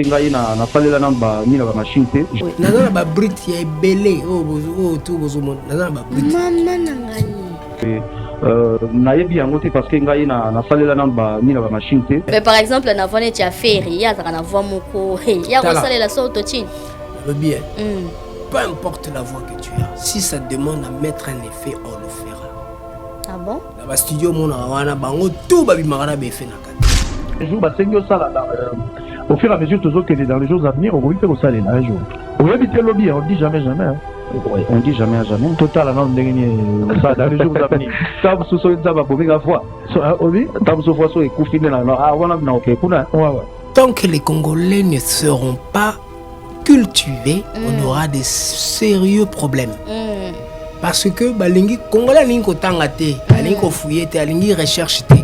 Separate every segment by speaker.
Speaker 1: ngai na falela namba ni la machine te
Speaker 2: nazana ba brit ya ebele tout bozomona nazana ba brit
Speaker 3: mama nangani
Speaker 1: nayebi yango te parce que ngai na falela namba ni la machine te.
Speaker 3: Mais par exemple na vone tia feri ya na voix moko ya kosalela so autotune
Speaker 2: le bien peu importe la voix que tu as, si ça demande à mettre un effet on le fera.
Speaker 3: Ah bon?
Speaker 2: Dans ba studio mona wana bango tout babimaka na be fait na kati
Speaker 1: jour basengi osala au fur et à mesure toujours que dans les jours à venir on va faire ça un jour on évite le lobby, on dit jamais hein. Ouais, on dit jamais total non ndengeni ça dans les jours à venir ça vous so ça va pour la fois oui ça vous fois so ekufine na wana na OK kuna ouais.
Speaker 2: Tant que les Congolais ne seront pas cultivés, on aura des sérieux problèmes. Parce que balingi Congolais lingi kotanga te, alingi kofouiller te, alingi recherche te.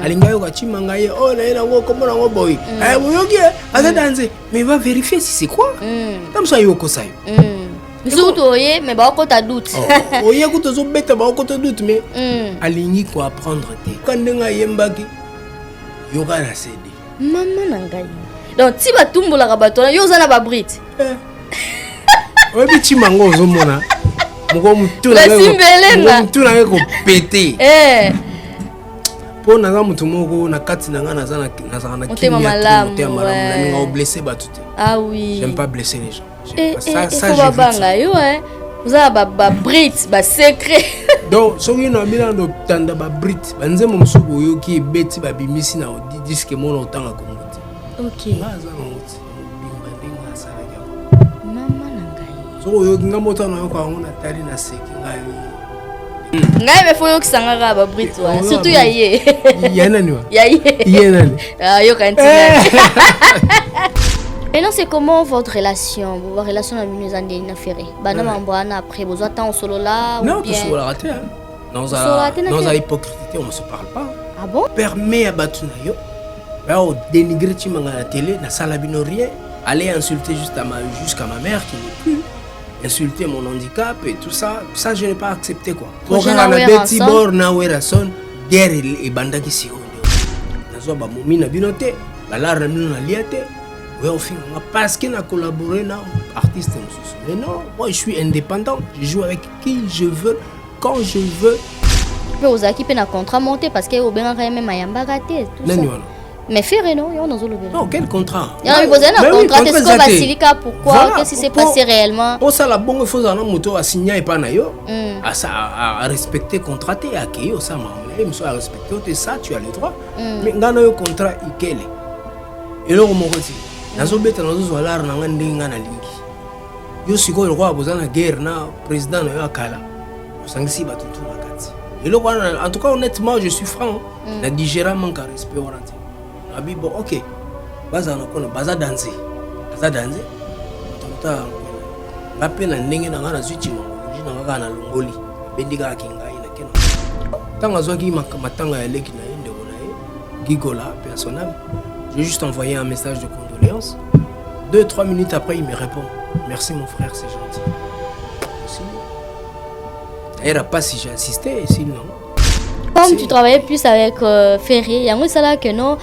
Speaker 2: Alinga yo kachima ngaye oh na ina ngo komona ngo boy. Muyoki aza danser, mais va vérifier si c'est quoi. Comme ça yo ko sayo.
Speaker 3: Surtout oye mais ba ko ta doute.
Speaker 2: Oye ko to zo beta ba ko to doute mais alingi ko apprendre te. Kandenga yembaki yo kana cédé.
Speaker 3: Mama nangani. Donc si batumbola ka batona yo zana ba brit.
Speaker 2: Obi chimango zo mona. Moko mutuna ko pété. Po naza mutu moko na kati na ngana za na
Speaker 3: kimia malamu
Speaker 2: na ninga blesser batute.
Speaker 3: Ah oui.
Speaker 2: J'aime pas blesser les gens.
Speaker 3: Ça je banga yo vous avez ba brit ba secret.
Speaker 2: Donc soki na bila ndo tanda ba brit banze mo musubu yo ki beti ba bimisi na disque mona otanga ko muti.
Speaker 3: OK.
Speaker 2: Baza muti bimba ndinga sala ya.
Speaker 3: Mama nangai.
Speaker 2: So yo kinga mota na yo kwa ngona tali na seki ngai.
Speaker 3: Ngai me foyo kisanga ba brit wa surtout ya ye.
Speaker 2: Ya nani wa?
Speaker 3: Ya ye.
Speaker 2: Ya nani?
Speaker 3: Ah yo kantina. Et non, c'est comment votre relation avec nous en affaire? Bana mambwana après vous attend solo là ou bien?
Speaker 2: Non, tout solo raté hein. Dans la hypocrisie, on ne se parle pas.
Speaker 3: Ah bon?
Speaker 2: Permet à batuna yo. Là on dénigrer timanga la télé, na sala bino rien, aller insulter jusqu'à ma mère qui n'est plus. Insulter mon handicap et tout ça, je n'ai pas accepté quoi. Pour quand on a beti bor na werason, guerre et bandaki si on. Nazo ba momi na binote, balar na bino na liate. Oui, au final, parce qu'il a collaboré avec artiste. Mais non, moi je suis indépendant. Je joue avec qui je veux, quand je veux.
Speaker 3: Vous avez un contrat monté parce que vous avez même un raté. Mais faire non, il y a un
Speaker 2: non, quel contrat?
Speaker 3: Il y a un contrat. Est-ce qu'on va silica pourquoi? Qu'est-ce qui s'est passé réellement?
Speaker 2: Pour ça, la bonne chose, on a moto à signer et pas nayo. À respecter contrat et à qui ça m'a à respecter ça, tu as le droit. Mais dans le contrat, il est. Et là, on m'a dit. Nazobeta nazo lar na ngandinga na lingi yo siko roi bozana guerre na président na yakala sangisi batutu na kati et le en tout cas honnêtement je suis franc na digéra manque respect orante abi bon OK baza na kona baza danser tonta ngape na ndenge na ngana switch ngo na ngana longoli bendika kinga ina kena tanga zoki matanga ya leki na inde ona gigola personnel. J'ai juste envoyé un message de condoléances. 2-3 minutes après, il me répond. Merci mon frère, c'est gentil. D'ailleurs, pas si j'ai insisté, sinon.
Speaker 3: Comme tu travaillais plus avec Ferry, il y a un salaire que non,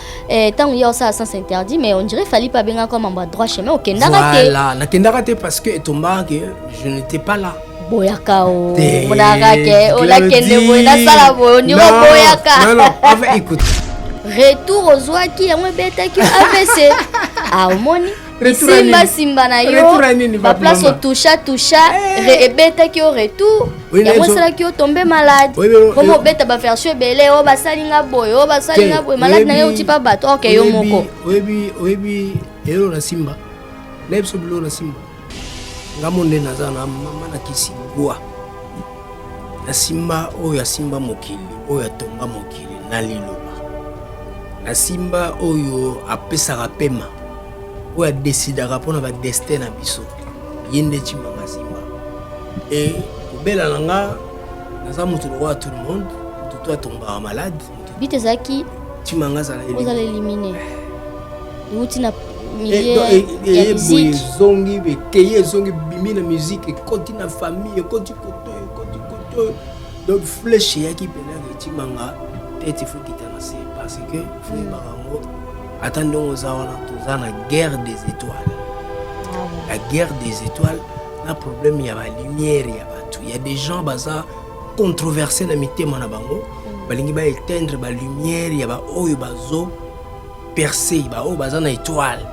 Speaker 3: tant qu'il y a ça à sens interdit, mais on dirait qu'il fallait pas bien comme en droit chemin au Kendaraté.
Speaker 2: Voilà, na Kendaraté parce que je n'étais pas là.
Speaker 3: Boyakao, Monarake, Olakende, Boyana Boyana, Boyaka.
Speaker 2: Non, enfin, écoute.
Speaker 3: Retour aux oies qui ont bêta qui AVC. Ah, moni. Simba na yo. La place au toucha. Bêta qui au retour. Il y a moi qui est tombé malade. Comment bêta va faire sur belé, oh basalinga boy, malade na yo ti pas bato. OK, yo moko.
Speaker 2: Oyebi, elo na Simba. Lebso bilo na Simba. Ngamonde naza na mama na kisigwa. Na Simba oya Simba mokili, oya tonga mokili na lilo. Na Simba oyo apesaka pema oyo décidera pona ba destin na biso yende chimanga Simba et obela nanga naza mutu roi tout le monde tout toi tomba malade
Speaker 3: bite zaki
Speaker 2: chimanga za
Speaker 3: éliminer uti na milieu
Speaker 2: et zongi be keye zongi bimi na musique et continue na famille continue koto donc flèche yaki pena chimanga et il faut quitter parce que faut attendez on a la guerre des étoiles. La guerre des étoiles, un problème il y a la lumière, il y a des gens baza controversés na mitema na bango, balingi ba éteindre ba lumière, il y a ba oyo bazo percer, ba oyo baza na étoile.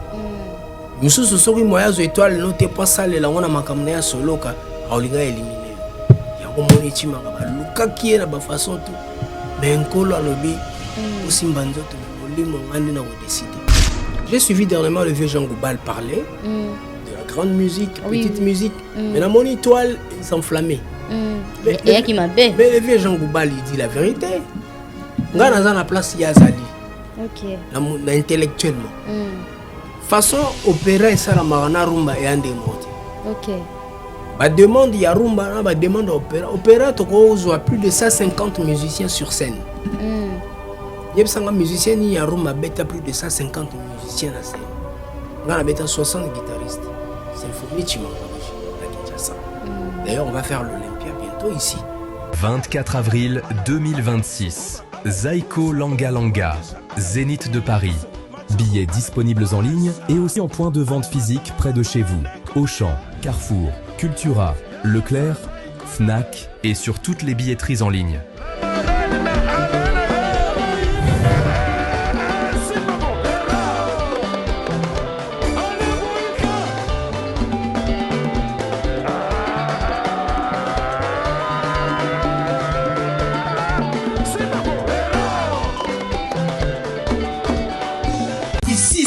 Speaker 2: Misusu soki moya zo étoile no te pas sale la ngona makamna ya soloka, aolinga éliminer. Ya ko moni chimanga ba luka ki na ba façon tout. Mais nkolo alobi osimba nzoto molimo ngandi na ko décider. J'ai suivi dernièrement le vieux Jean Goubal parler de la grande musique, petite musique. Mais dans mon étoile, il s'enflammait. Mais le vieux Jean Goubal, il dit la vérité. Nga dans la place Yazali. Intellectuellement. Façon opéra et ça la marana rumba et ande monte. Ba demande ya rumba, ba demande opéra. Opéra to ko a plus de 150 musiciens sur scène. Il y a des musiciens qui ont plus de 150 musiciens à la scène. Il y a 60 guitaristes. C'est le D'ailleurs, on va faire l'Olympia bientôt ici.
Speaker 4: 24 avril 2026. Zaiko Langa Langa, Zénith de Paris. Billets disponibles en ligne et aussi en point de vente physique près de chez vous. Auchan, Carrefour, Cultura, Leclerc, Fnac et sur toutes les billetteries en ligne.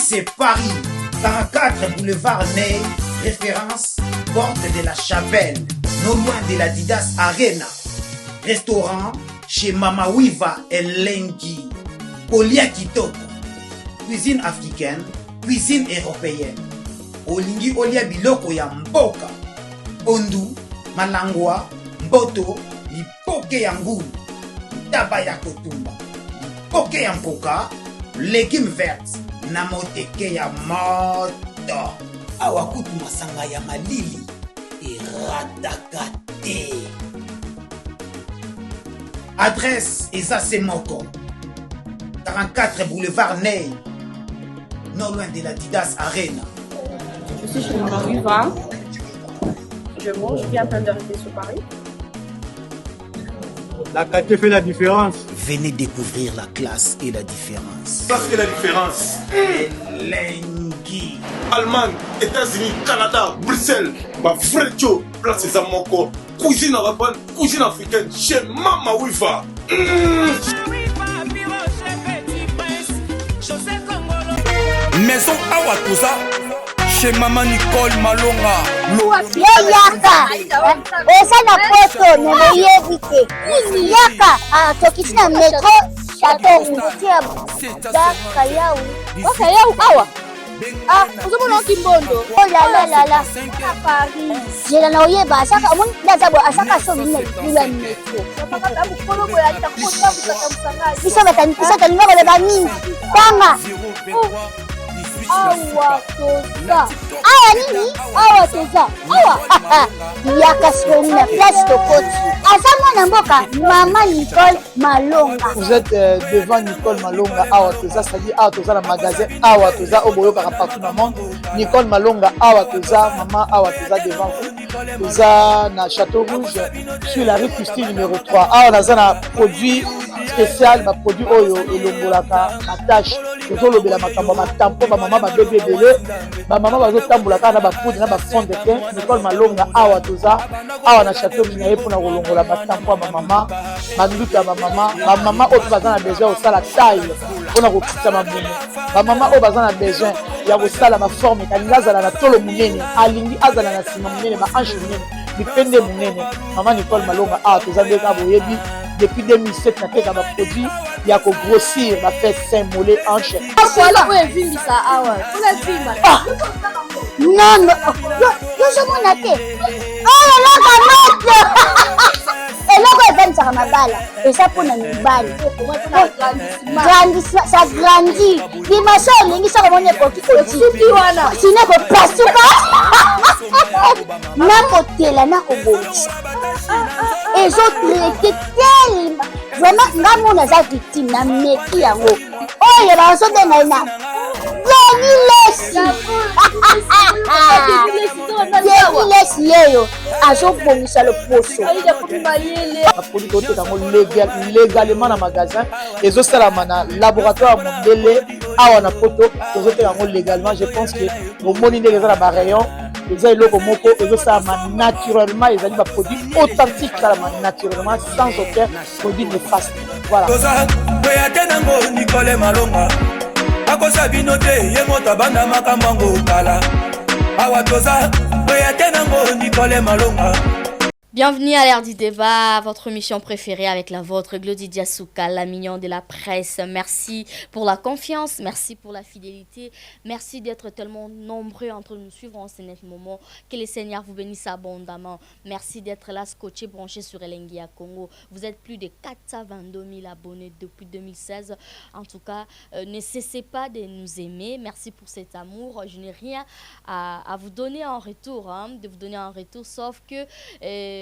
Speaker 5: C'est Paris, 44 boulevard Ney, référence porte de la Chapelle, non loin de la Didas Arena. Restaurant chez Mama Wiva Elengi, Kolia Kitoko, cuisine africaine, cuisine européenne. Olingi olia biloko ya mboka, ondu, malangwa, mboto, lipoke ya ngulu, taba ya kotumba, lipoke ya mpoka, légumes verts. Namoteke ya moto awakutu masanga ya malili eratakate. Adresse Ezase Moko 44 boulevard Ney, non loin de la Didas Arena.
Speaker 6: Je suis chez Mama Wiva. Je mange, je viens à peine d'arriver sur Paris.
Speaker 7: La qualité fait la différence.
Speaker 5: Venez découvrir la classe et la différence.
Speaker 7: Ça c'est la différence.
Speaker 5: Elengi.
Speaker 7: Allemagne, États-Unis, Canada, Bruxelles. Ma frère Joe, place les amoko. Cuisine arabe, cuisine africaine chez Mama Wiva.
Speaker 8: Maison Awatusa. Chez Maman Nicole Malonga.
Speaker 9: Yaka esa na poto nemoyebite yaka tokisina metro chateau mutia bakayau bakayau awa uzomona kimbondo oh la la la Paris jela na oyeba asaka omoni ndazabo asaka so bine bila metro bisa batani ngolo le bani panga awa toza awa nini awa toza awa yaka soni na place tokoti aza mwana mboka Mama Nicole Malonga.
Speaker 10: Vous êtes devant Nicole Malonga awa toza, c'est-à-dire awa toza la magasin awa toza oboyoka partout dans le monde. Nicole Malonga awa toza, maman awa toza devant vous. Toza na Château Rouge sur la rue Custine numéro 3. Awa naza na produit spécial, ma produit oyo elongolaka na tâche. Tozolobela makambo matampo ba mama ba bébé belé ba mama bazotambola kana ba poudre na ba fond de teint. Nicole Malonga awa toza awa na Château Rouge na ye pona kolongola matampo ba mama manduka ba mama oyo baza na besoin osala taille pona kokita mabumu ba mama oyo baza na besoin ya kosala ma forme kalinga azala na tolo munene alingi azala na sima munene ba hanche munene bipende munene. Mama Nicole Malonga awa toza ndeka boyebi depuis 2007 na teka ba produit ya ko grossir ba fait sein mollet hanche.
Speaker 3: Voilà où est vindi ça awa. Pour la fille
Speaker 9: non yo je mona te oh la gamate eloko evanisaka mabala eza mpona mibali ça grandit limaso olingi soko moni ekoki kosuki wana sino ekopasuka nakotela nakobongisa ezotraite telema vraiment nga mona eza victime na meki yango oyo bazobenga na Lesi yeyo azobongisa loposo aponi toteka yango légalement na magasin ezosalama na laboratoire mondele awa na poto tozoteka yango légalement. Je pense que omoni ndenge eza na barayon eza eloko moko ezosalama naturellement, ezali baproduit authentique salama naturellement sans aucun produit néfaste. Voilà.
Speaker 8: Nango Nicole Malonga akosa bino te ye moto abanda makambo yango kala awa toza oyate nango Nicole Malonga.
Speaker 3: Bienvenue à l'ère du débat, votre émission préférée avec la vôtre, Glody Diasuka, la mignon de la presse. Merci pour la confiance, merci pour la fidélité, merci d'être tellement nombreux entre nous suivre en ce moment. Que le Seigneur vous bénisse abondamment. Merci d'être là, scotché, branché sur Elengia Congo. Vous êtes plus de 422 000 abonnés depuis 2016. En tout cas, ne cessez pas de nous aimer. Merci pour cet amour. Je n'ai rien à vous donner en retour, sauf que...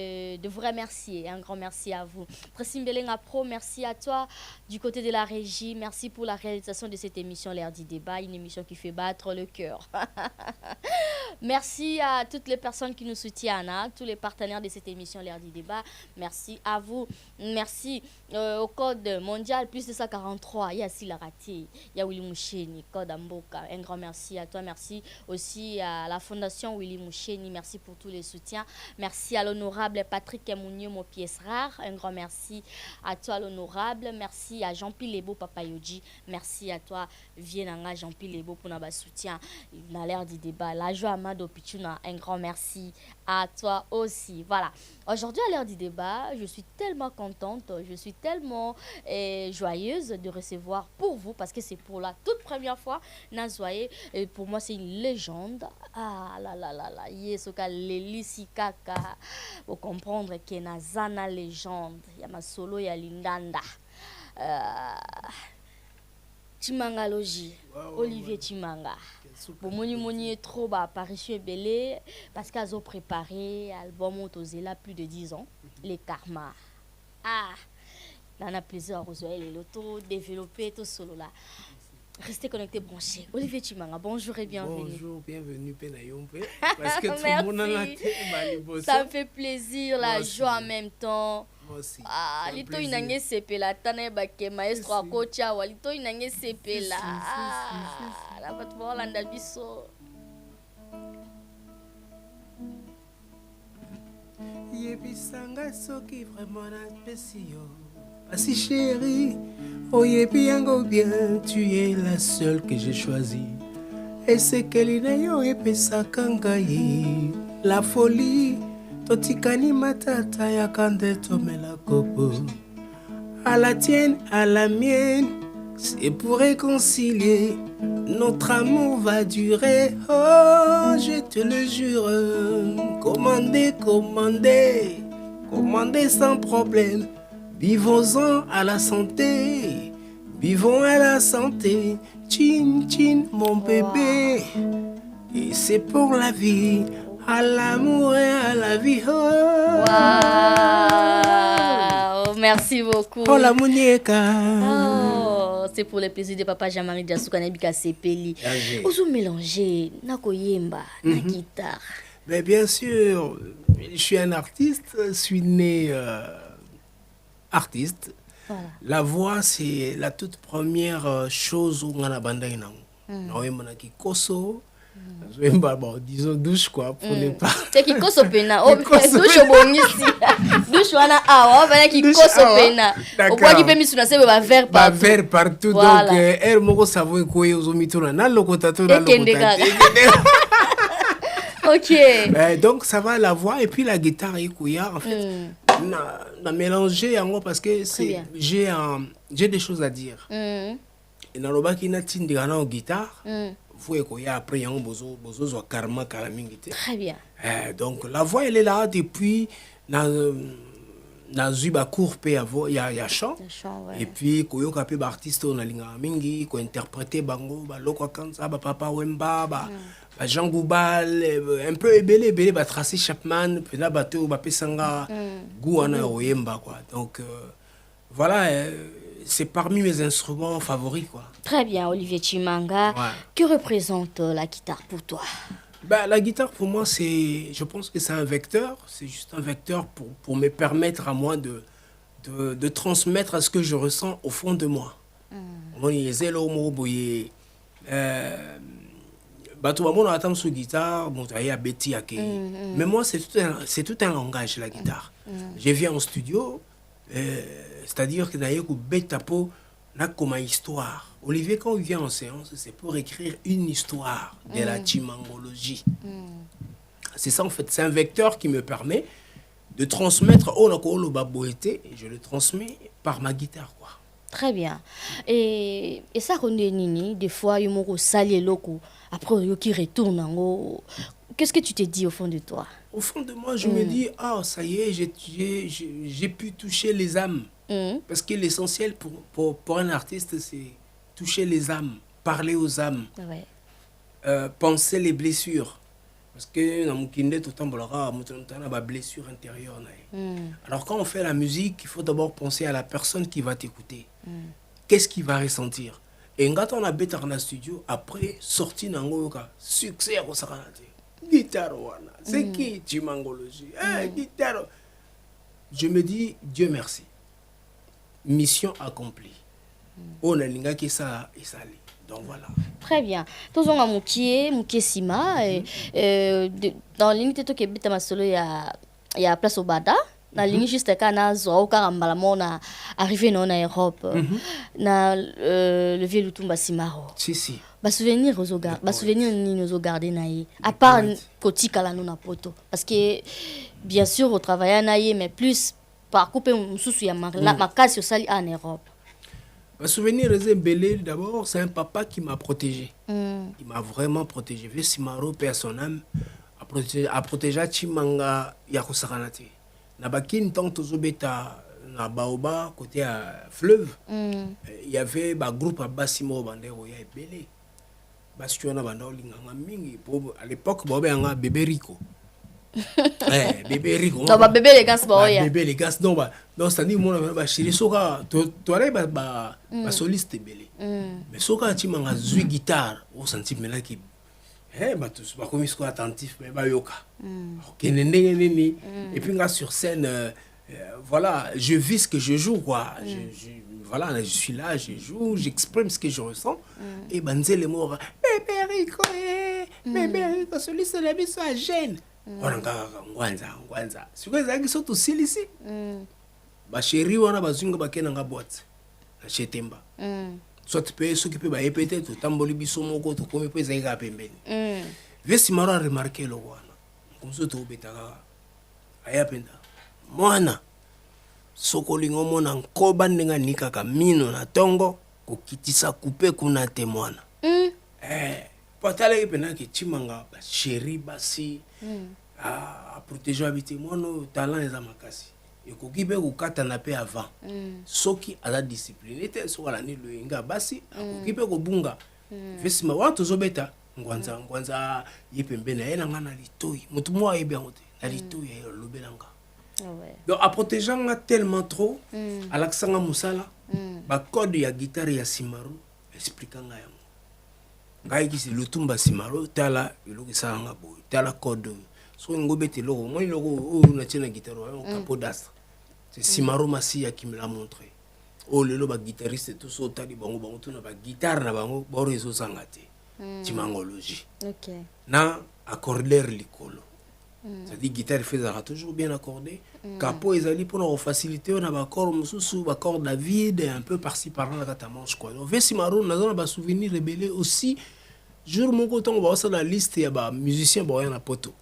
Speaker 3: de vous remercier, un grand merci à vous. Pressim Belenga Pro, merci à toi du côté de la régie, merci pour la réalisation de cette émission L'Air du Débat, une émission qui fait battre le cœur. Merci à toutes les personnes qui nous soutiennent, tous les partenaires de cette émission L'Air du Débat, merci à vous, merci au code mondial plus de 143, il y a Sila Rati, il y a Willy Moucheni, code Amboka, un grand merci à toi, merci aussi à la fondation Willy Moucheni, merci pour tous les soutiens, merci à l'honorable Patrick Mounio, mon pièce rare, un grand merci à toi l'honorable, merci à Jean-Pierre Lebo Papayoji, merci à toi Vienanga Jean-Pierre Lebo pour notre soutien dans l'ère du débat, la joie Amado Pichuna, un grand merci à toi aussi. Voilà, aujourd'hui à l'ère du débat, je suis tellement contente, je suis tellement joyeuse de recevoir pour vous, parce que c'est pour la toute première fois Nazoye, et pour moi c'est une légende. Ah là là là là, yesoka lelisi kaka, pour comprendre que nazana légende, ya masolo ya linganda. Chimanga Logi, Olivier Chimanga. Moni est trop apparition belé parce qu'ils ont préparé l'album Otozela plus de 10 ans, les Karma. Ah, on a plaisir à rejoindre les lotos, développer tout solo là. Restez connectés, branchés. Olivier Chimanga, bonjour et bienvenue.
Speaker 2: Bonjour, bienvenue Penayompe. Parce que tout le monde en a été.
Speaker 3: Ça me fait plaisir, la
Speaker 2: moi
Speaker 3: joie
Speaker 2: aussi.
Speaker 3: en même temps.
Speaker 2: Moi aussi.
Speaker 3: Ah, lito inange sepela tane bake maestro akocha wa lito inange sepela. Ah, la bat volanda biso.
Speaker 2: Yebisanga soki vraiment apprécié. Asi chérie, oh yebi yango bien, tu es la seule que j'ai choisie. Et c'est que l'inayo epesa kangayi, la folie, totikani matata ya kande tomela kopo. À la tienne, à la mienne, c'est pour réconcilier. Notre amour va durer, oh je te le jure. Commandez, commandez, commandez sans problème. Vivons-en à la santé, vivons à la santé. Chin, chin, mon bébé. Et c'est pour la vie, à l'amour et à la vie. Oh.
Speaker 3: Wow, merci beaucoup.
Speaker 2: Oh la mounieka.
Speaker 3: Oh, c'est pour le plaisir de papa Jean-Marie Diasuka Nabika Sepeli. Ozo mélanger nako yemba na guitare.
Speaker 2: Mais bien sûr, je suis un artiste, je suis né artiste.
Speaker 3: Voilà.
Speaker 2: La voix, c'est la toute première chose où on a bandé. On a qui koso. Bon, disons douche quoi pour ne pas.
Speaker 3: C'est qui koso pena. Oh, douche au bonisi. Douche wana awa, voilà qui koso pena. Au point qui peut me soutenir, va vers partout.
Speaker 2: Va vers partout.
Speaker 3: Voilà.
Speaker 2: Donc, elle m'a savoué quoi aux omitona. Na lokotato na lokotato.
Speaker 3: Ok.
Speaker 2: Donc ça va la voix et puis la guitare et en fait. On a mélangé en gros parce que c'est j'ai des choses à dire. Et dans le bas qui n'a tindi en guitare. Faut que après y a un bozo zo karma kalamingite.
Speaker 3: Très bien.
Speaker 2: Donc la voix elle est là depuis na zuba court pe il y a chant.
Speaker 3: Ouais.
Speaker 2: Et puis koyoka pe ba artiste on a linga mingi ko interpréter bango ba loko kanza ba papa wemba ba Jean Goubal un peu ebelé ba Tracy Chapman pe na bateau ba pesanga gouana oyemba quoi. Donc voilà c'est parmi mes instruments favoris, quoi.
Speaker 3: Très bien, Olivier Chimanga. Ouais. Que représente la guitare pour toi?
Speaker 2: La guitare, pour moi, je pense que c'est un vecteur. C'est juste un vecteur pour me permettre à moi de transmettre ce que je ressens au fond de moi. Guitare, mais moi, c'est tout un langage, la guitare. Je viens en studio, c'est-à-dire que d'ailleurs, Betapo n'a comme histoire. Olivier, quand il vient en séance, c'est pour écrire une histoire de la chimangologie. C'est ça, en fait. C'est un vecteur qui me permet de transmettre au baboété, et je le transmets par ma guitare, quoi.
Speaker 3: Très bien. Et ça, Nini, des fois, il y a sali loko. Après, il y a qui retourne. Qu'est-ce que tu te dis au fond de toi?
Speaker 2: Au fond de moi, je me dis, ça y est, j'ai pu toucher les âmes. Parce que l'essentiel pour un artiste, c'est toucher les âmes, parler aux âmes, penser les blessures. Parce que dans mon kiné, tout le temps, on a des blessures intérieures. Alors quand on fait la musique, il faut d'abord penser à la personne qui va t'écouter. Qu'est-ce qu'il va ressentir? Et quand on a bêté dans le studio, après, sorti dans le succès, guitare, c'est qui Chimangologie? Guitare. Je me dis, Dieu merci. Mission accomplie. On a l'inga qui ça et ça. Donc voilà.
Speaker 3: Très bien. Tous on a Moukié Sima. Dans l'unité de Québec, il y a place au Bada. Dans l'unité juste quand on a arrivé en Europe, dans le vieux Lutumba Simaro.
Speaker 2: Si.
Speaker 3: Bas souvenir ni nous garder naïe. À part Koti Kala nous na poto. Parce que bien sûr au travail naïe, mais plus par couper sous ya ma casse au sali en Europe.
Speaker 2: Un souvenir Belé, d'abord, c'est un papa qui m'a protégé. Il m'a vraiment protégé. Vessimaro, père son âme, a protégé Chimanga Yakusaranate. Nabakin, tant que bêta na Baoba, côté à fleuve, il y avait un groupe à Bassimo Bandero, il y a Belé. Bastiona Bandao Lingangamingi. À l'époque, il y avait un bébé Rico. Bébé Rico.
Speaker 3: Non, bébé les gars,
Speaker 2: bébé les gars, non, c'est-à-dire, moi, chérie, soka, tu as soliste belé. Mais soka, tu m'as joué guitare, au sentiment qui. Tous, comme ils sont attentifs, mais yoka. Et puis, sur scène, voilà, je vis ce que je joue, quoi. Voilà, je suis là, je joue, j'exprime ce que je ressens. Et banzer les mots, bébé Rico, soliste de la vie, soit jeune. Ngwanza siko ezaki so tosilisi basheri wana bazunga bakena boîte na chetemba soit pe soki pe baye pete totamboli biso moko tokomi pe ezali kaka pembeni Vessimaro a remarqué lo wana komso tobetaka aya penda mwana sokolingo omona nkoba ndenge anikaka mino na ntongo kokitisa kupe kuna te mwana patalaki pena ke Chimanga basheri basi a protéger habité mon talent les amakasi et koki be kokata na pe avant soki ala discipliné te so ala ni loinga basi koki be kobunga Vesima wa tozobeta ngwanza yepembena ena ngana litoi mutu mo ayebi ngote na litoi ya lobelanga. Donc à protéger nga tellement trop alaksanga musala ba code ya guitare ya Simaro expliquanga yango ngai ki Lutumba Simaro tala eloko sanga boy tala code so ngobete logo moi logo na tena guitare on capot d'astre c'est Simaro Masia qui me l'a montré le ba guitariste tout so tali bango tout na ba guitare na bango ba réseau sangate Chimangologie na accordeur likolo c'est-à-dire guitare faisait toujours bien accordé capot ezali pour nous faciliter on a ba corps mususu ba corps David un peu par-ci par-là na ta manche quoi donc Vessimaro na zona ba souvenir rebelle aussi jour mon coton va sur la liste ya ba musicien ba na poto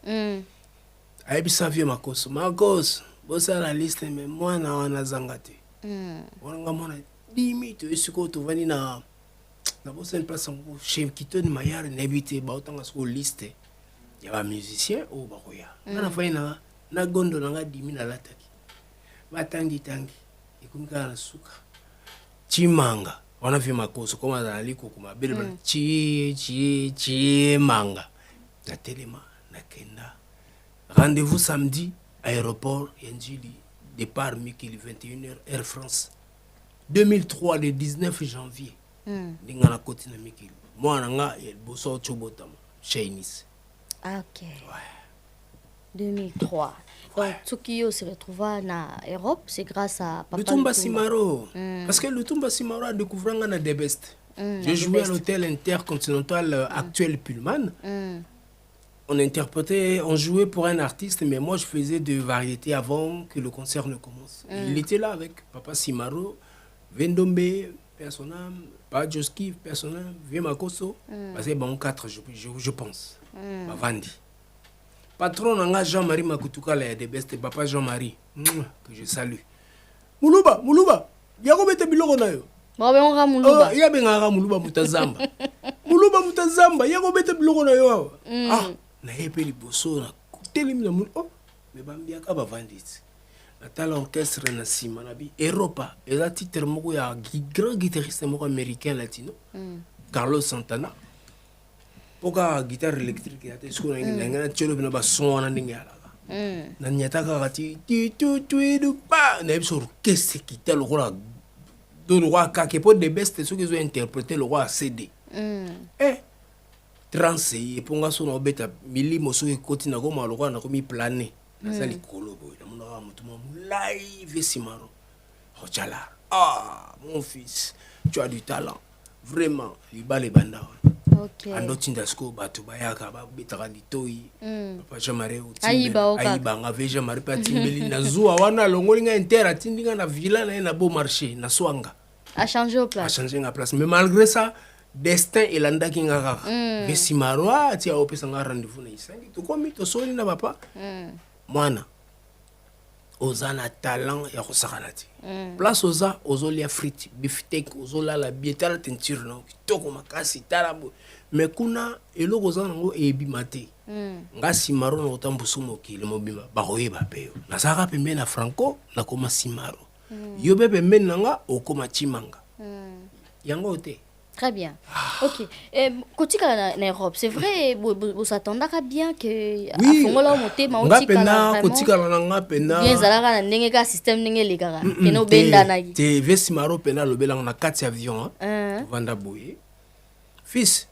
Speaker 2: ayebi sa vie makos bosa la liste mais moi na zangate on mona limite esiko to vani na bosa une place chez Kitoni Mayar n'habite ba autant sur liste ya ba musicien o ba koya na faina na gondo na 10 000 lataki batangi ikumika na suka Chimanga on a vu makoso comme dans liko kuma belle Chimanga na telema na kenda rendez-vous samedi aéroport Yandjili départ Mikili 21h Air France 2003 le 19 janvier ndinga na koti na mikili mwana nga boso chobotama chez Nice.
Speaker 3: Ah, ok. Ouais. 2003. Donc Tsukio se retrouva en Europe, c'est grâce à Papa
Speaker 2: Lutumba Simaro. Parce que Lutumba Simaro a découvert nga na The Best. J'ai joué à l'hôtel intercontinental actuel Pullman. On jouait pour un artiste, mais moi je faisais de variétés avant que le concert ne commence. Il était là avec Papa Simaro, Vendombe, Personam, Pajoski, Personam, Viemakoso. C'est bon 4, je pense. Vandi. Patron nanga Jean-Marie Makutuka la de best papa Jean-Marie que je salue. Muluba, yako bete biloko na yo.
Speaker 3: Ba be onga Muluba.
Speaker 2: Ya be ngara Muluba mutazamba. Muluba mutazamba yako bete biloko na yo. Ah, na yepe liboso na telemi na mulu. Oh, me bambiaka ba vandit. Na tal orchestre na sima na bi Europa, eza titre moko ya grand guitariste moko américain latino. Carlos Santana. Pourquoi guitare électrique ya te siko na ngana tshelo bina ba son na ndenge ya la. Na nyata ka ti tu du pa na biso orchestre qui tel roi do roi ka ke pour de best ceux qui ont interprété le roi CD. Trance et ponga so na beta milimo so ekoti na ko ma le roi na ko mi planer. Na sali kolo boy na mona mutuma live Simaro. Ochala. Ah mon fils, tu as du talent. Vraiment, libale banda.
Speaker 3: Okay.
Speaker 2: Ando tindasko batu bayaka ba betaka litoi. Papa Jean-Marie
Speaker 3: Ayiba
Speaker 2: nga veja Marie patimbeli na zuwa wana longolinga intera tindinga na villa na beau marché na swanga.
Speaker 3: A changé au place.
Speaker 2: A changé la place. Mais malgré ça, destin et landa kinga kaka. Vesimaro tia opesa nga rendez-vous na isangi. To komi to soli na papa. Mwana. Ozana talent ya kosakanati. Place oza ozolia frite, beefsteak, ozola la bietala teinture no. Kitoko makasi tarabo. Mais kuna eloko ozana ngo ebimate. Nga Simaro na otambusu mokili mobimba bakoyeba peyo. Nasaka pembe na Franco na koma Simaro. Yo be pembe nanga okoma Chimanga. Yango te.
Speaker 3: Très bien. Ok. Kotika na Europe, c'est vrai, vous s'attendez bien que
Speaker 2: oui.
Speaker 3: Afongola moté ma otika
Speaker 2: na vraiment. Kotika na nga pena.
Speaker 3: Bien zalaka na ndenge ka système ndenge lekaka. Keno benda na gi.
Speaker 2: Te Vesimaro pena lobela na 4 avions hein. Vanda boye. Fils,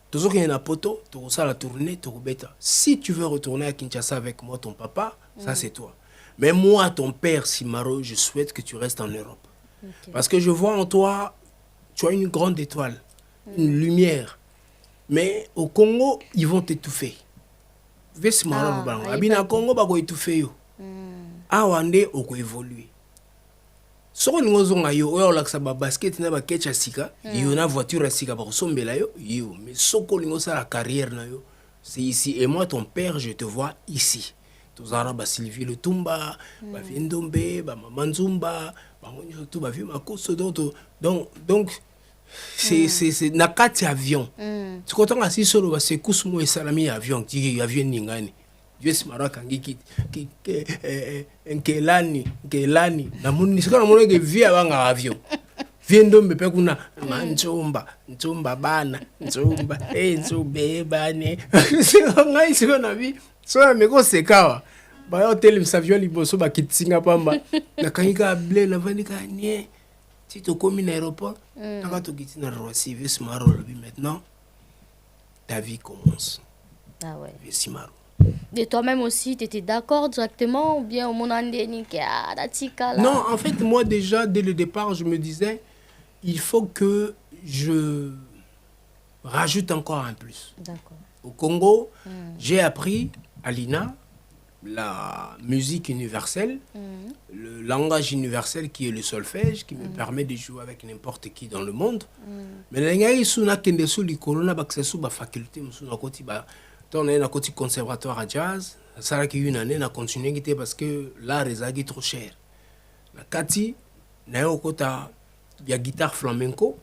Speaker 2: tozoki na poto, to sala tourner, to beta. Si tu veux retourner à Kinshasa avec moi ton papa, ça c'est toi. Mais moi ton père Simaro, je souhaite que tu restes en Europe. Okay. Parce que je vois en toi tu as une grande étoile, une lumière. Mais au Congo, ils vont t'étouffer. Vesimaro bango. Abina Congo ba ko étouffer yo. Awande oko évoluer. Soko ngozonga yo oyo laksa ba basket na ba ketcha sika, yo na voiture sika ba sombela yo, mais soko ngosa la carrière na yo. C'est ici et moi ton père, je te vois ici. Tozara ba Sylvie Lutumba, ba Vendombe, ba Maman Nzumba, ba ngonyo tout ba vieux makoso donc c'est na kati avion. Tu content asi solo ba secousse mo esalami avion ti avion ningani. Vesimaro kangi nkelani na muni sika na moni ke via banga avion. Vendombe pe kuna ntsumba bana ntsumba ntsube bane. Ngai siko na vi so me ko sekawa. Ba hotel avion liboso ba kitsinga pamba. Na kangika ble na vanika nie. Si tu commis à l'aéroport, tu as reçu Vesimaro. Maintenant, ta vie commence.
Speaker 3: Ah ouais.
Speaker 2: Vesimaro.
Speaker 3: Et toi-même aussi, tu étais d'accord directement ou bien au monde
Speaker 2: Non, en fait, moi déjà, dès le départ, je me disais, il faut que je rajoute encore un plus.
Speaker 3: D'accord.
Speaker 2: Au Congo, j'ai appris à l'INA la musique universelle, le langage universel qui est le solfège, qui me permet de jouer avec n'importe qui dans le monde. Mais les gens qui sont la faculté, on est un conservatoire à jazz, ça a une année, on a continué parce que l'art est trop cher. La Kati, il y a une guitare flamenco,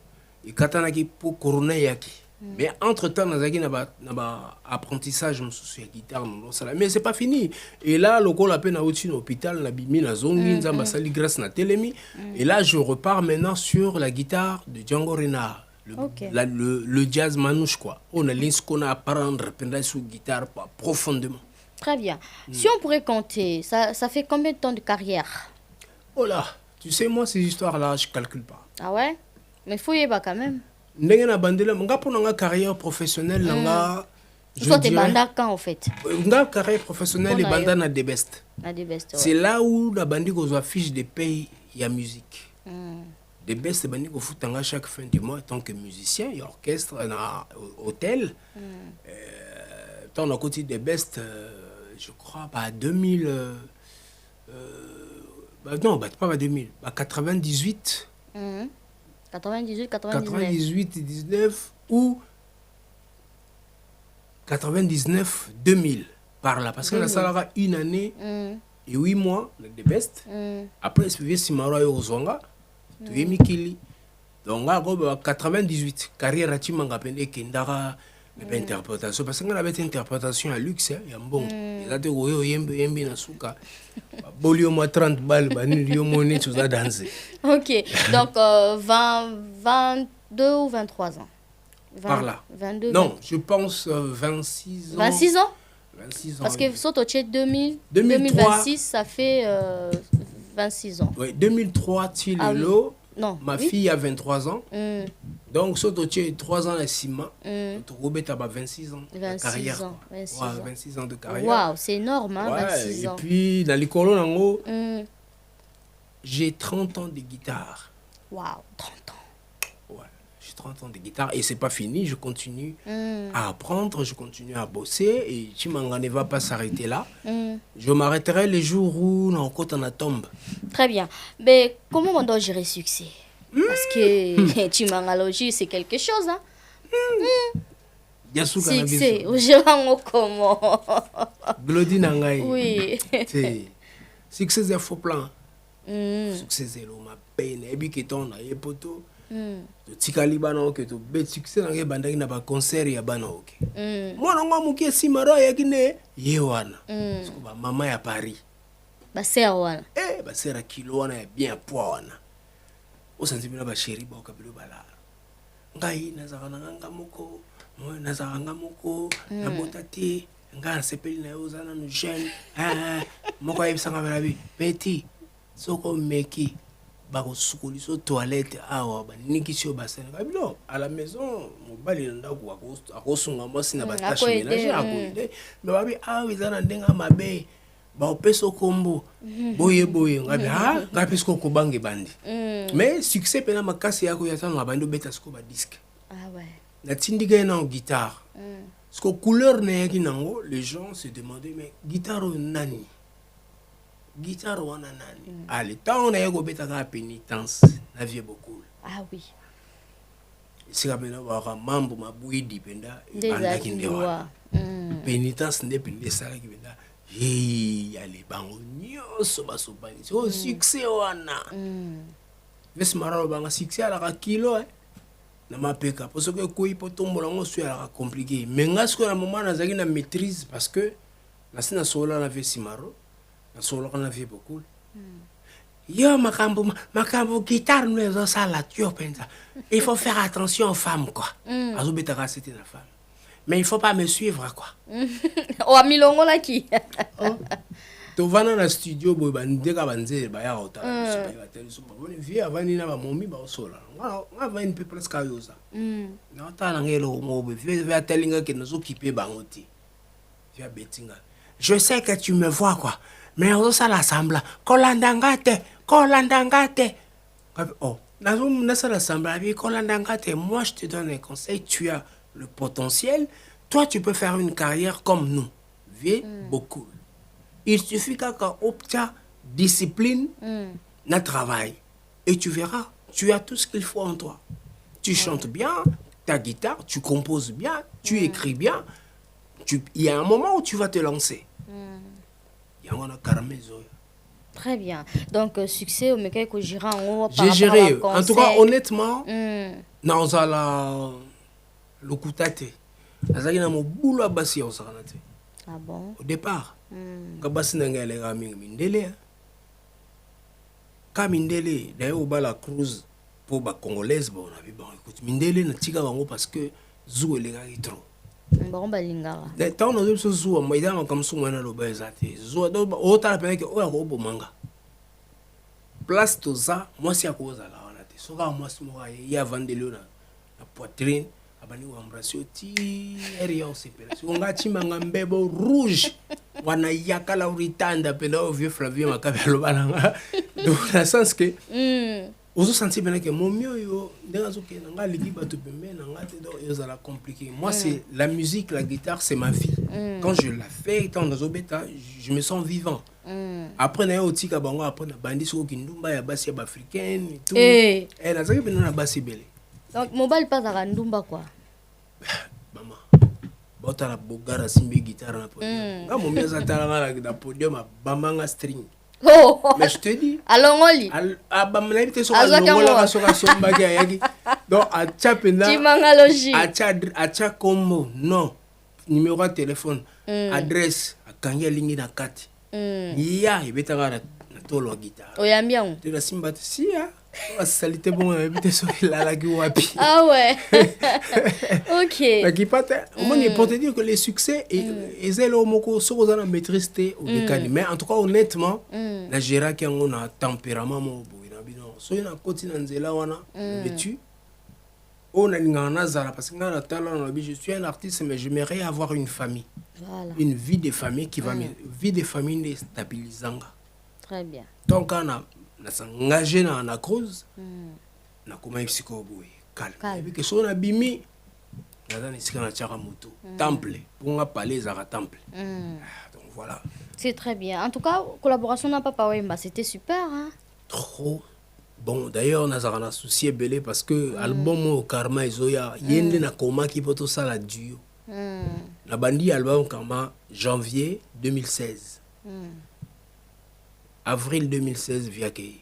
Speaker 2: et katana qui pour couronner yaki. Mais entre-temps, on a un apprentissage de la guitare. Mais ce n'est pas fini. Et là, le col a peine à l'hôpital, on a mis la zone, on a sali grâce à Télémi. Et là, je repars maintenant sur la guitare de Django Reinhardt. Le jazz manouche, quoi. On a ce qu'on a à apprendre sur la guitare profondément.
Speaker 3: Très bien. Si on pourrait compter, ça fait combien de temps de carrière?
Speaker 2: Oh là, Tu sais, moi, ces histoires-là, je calcule pas.
Speaker 3: Ah ouais? Mais faut y aller quand même.
Speaker 2: Ndenge na bandela, nga pour nga carrière professionnelle, nga.
Speaker 3: Soit t'es banda quand en fait?
Speaker 2: Nga carrière professionnelle et banda na The Best.
Speaker 3: Na The Best.
Speaker 2: C'est là où la bandi qu'on affiche des pays, il y a musique. The Best, c'est bandi qu'on fout chaque fin du mois en tant que musicien, et orchestre, hôtel. Tant à côté The Best, je crois, bah 2000. Non, bah, pas 2000, bah 98.
Speaker 3: 98, 99.
Speaker 2: 98, 19 ou 99, 2000 par là. Parce que la salle aura une année et 8 mois, le The Best. Après, c'est Simaro et Ozonga, tu es Mikili. Donc, en 98, carrière à Timanga Pende Kendara, interprétation. Parce qu'on avait une interprétation à luxe, il y a un bon. Il y a des gens qui ont souka. Bolio moi 30 balles, banilio monnaie, tu vas danser.
Speaker 3: Ok, donc 22 ou 23 ans. 20,
Speaker 2: par là.
Speaker 3: 22,
Speaker 2: non,
Speaker 3: 20.
Speaker 2: Je pense 26 ans.
Speaker 3: 26 ans?
Speaker 2: 26 ans.
Speaker 3: Parce que Sotoche
Speaker 2: 2003,
Speaker 3: 2026, ça fait 26 ans.
Speaker 2: Oui, 2003, Tilelo. Non, ma fille a 23 ans. Donc, Sotoche 3 ans à Sima. Robert a 26 ans de carrière. 26 ans de carrière.
Speaker 3: Waouh, c'est énorme, hein, 26 ans.
Speaker 2: Et puis, dans les colons, j'ai 30 ans de guitare.
Speaker 3: Waouh, 30 ans.
Speaker 2: Ouais, j'ai 30 ans de guitare et c'est pas fini. Je continue à apprendre, je continue à bosser et Chimanga ne va pas s'arrêter là. Je m'arrêterai les jours où on a tombe.
Speaker 3: Très bien. Mais comment on doit gérer le succès? Parce que Chimangalogie, c'est quelque chose, hein? Succès, au gérant comment?
Speaker 2: Glody Nangaï.
Speaker 3: Oui.
Speaker 2: Succès, c'est faux plan. Succès, c'est ma peine. Et puis, que ton a eu poto. Tikali bana que tu bet succès dans les bandes qui n'a pas concert ya bana ok. Moi non moi mukie simaro ya kine yewana. Parce maman ya Paris.
Speaker 3: Ba sera wana.
Speaker 2: Ba sera kilo wana ya bien poa wana. O santi bina ba chéri ba okabilo bala. Ngai nazaka nganga moko, moi nazaka ngamoko, na botati, ngai sepeli na yo zana no jeune. Moko ayebisanga belabi petit soko meki. Bakosukuli so toilette awa banikisi bassin kabilo à la maison mobali ndako akosunga mwasi na batâche ménagère akoide mais babi awa ezana ndenga mabe baopesa kombo boye ngabi ngapi siko kobange bandi mais succès pena makasi yako yatano bandi obeta siko ba disque
Speaker 3: ouais
Speaker 2: natindika na guitare siko couleur na yaki nango les gens se demandaient mais guitare nani guitare wana nani allez tant on a eu beta ka pénitence na vie beaucoup
Speaker 3: oui
Speaker 2: c'est comme na ba mambo mabuidi penda banda kindewa pénitence ne pende sala ki penda allez bango nyoso basobani so succès wana ves maralo banga succès ala ka kilo na mapeka parce que ko ipotombola ngo so ala compliqué mais ngasko na moment na zaki na maîtrise parce que na sina sola na ves simaro solo qu'on a vu beaucoup. Yo makambo guitare nous les ça la tu pensa. Il faut faire attention aux femmes quoi. Azo betara c'était la femme. Mais il faut pas me suivre quoi.
Speaker 3: O milongo la ki.
Speaker 2: To vana na studio boy bandeka banze ba ya ota. C'est pas tellement so bon vie avant ni na ba momi ba sola. On va une peu presque yosa. Na ta na ngelo ngo be va telinga que nous occuper bangoti. Via betinga. Je sais que tu me vois quoi. Mais on ça l'assemble. Kolandangate. Oh, moi je te donne un conseil, tu as le potentiel. Toi tu peux faire une carrière comme nous. Viens beaucoup. Il suffit qu'on obtient discipline, na travail. Et tu verras, tu as tout ce qu'il faut en toi. Tu chantes bien, ta guitare, tu composes bien, tu écris bien. Il y a un moment où tu vas te lancer.
Speaker 3: Très bien. Donc, succès au Mekai Kojira en haut.
Speaker 2: J'ai géré. En tout cas, honnêtement, dans le Koutate, mon boulot à Bassi en Saranate.
Speaker 3: Ah bon?
Speaker 2: Au départ, Kabassi n'a pas l'air Mindele. Quand Mindele, d'ailleurs, au bas la cruise pour les Congolaises, on a vu, bon, écoute, Mindele n'a tika parce que Zou est les gars trop.
Speaker 3: Bon balingara.
Speaker 2: Tant on a vu ce Zou, moi, il a comme Zou, on a le bas exact. Zou, autant la peine que, oh, manga. place toza mwasi akozala wana te soka mwasi moko ye avandeli na poitrine abandi koembrase oti eria osepela sikonga atimanga mbebo rouge wana yakala uritanda pena o vieux Flavien Makabe aloba nanga donc na sens que ozosentir pena ke momi oyo ndenge azokenda nga aliki bato pembe na nga te donc ezala compliqué. Moi c'est la musique, la guitare c'est ma vie. Quand je la fais, quand nazobeta, je me sens vivant. Après na otika bango après na bandi soko kindumba ya basi ya africaine et tout nazaki pena na basi belé.
Speaker 3: Donc mobile pas à ndumba quoi.
Speaker 2: Maman bota la bogara simbe guitare na podium. Nga momi azatala na podium bamanga string.
Speaker 3: Oh.
Speaker 2: Mais je te dis.
Speaker 3: Alongoli.
Speaker 2: Bamana ibite soka longola soka somba ga yaki. Donc a chapenda.
Speaker 3: Timangalogie.
Speaker 2: A combo non. Numéro de téléphone, adresse akangia lingi na kati. Ya ibeta na tolo guitare.
Speaker 3: Oyambiango.
Speaker 2: De la simba si ya. La salité bon ibite so la ki wapi.
Speaker 3: Ah ouais. OK.
Speaker 2: La qui pate, on est pour te dire que les succès et zelo moko soko za na maîtrise te au décani. Mais en tout cas honnêtement, na gera ki on a tempérament mo boina bino. So ina koti na nzela wana, tu on a une zara parce que na talent je suis un artiste mais j'aimerais avoir une famille.
Speaker 3: Voilà.
Speaker 2: Une vie de famille qui va me vie de famille stabilisanga.
Speaker 3: Très bien.
Speaker 2: Donc on a s'engagé dans la cause. Na koma psycho boy. Calme. Et puis que so na bimi na nisika na tchaka moto. Temple. Pour nga parler zara temple. Donc voilà.
Speaker 3: C'est très bien. En tout cas, collaboration na Papa Wemba, c'était super hein.
Speaker 2: Trop. Bon, d'ailleurs, on a un souci belé parce que l'album au Karma Izoya, yende na koma qui peut tout ça la duo. La bandi album Karma janvier 2016. Avril 2016 via Kei.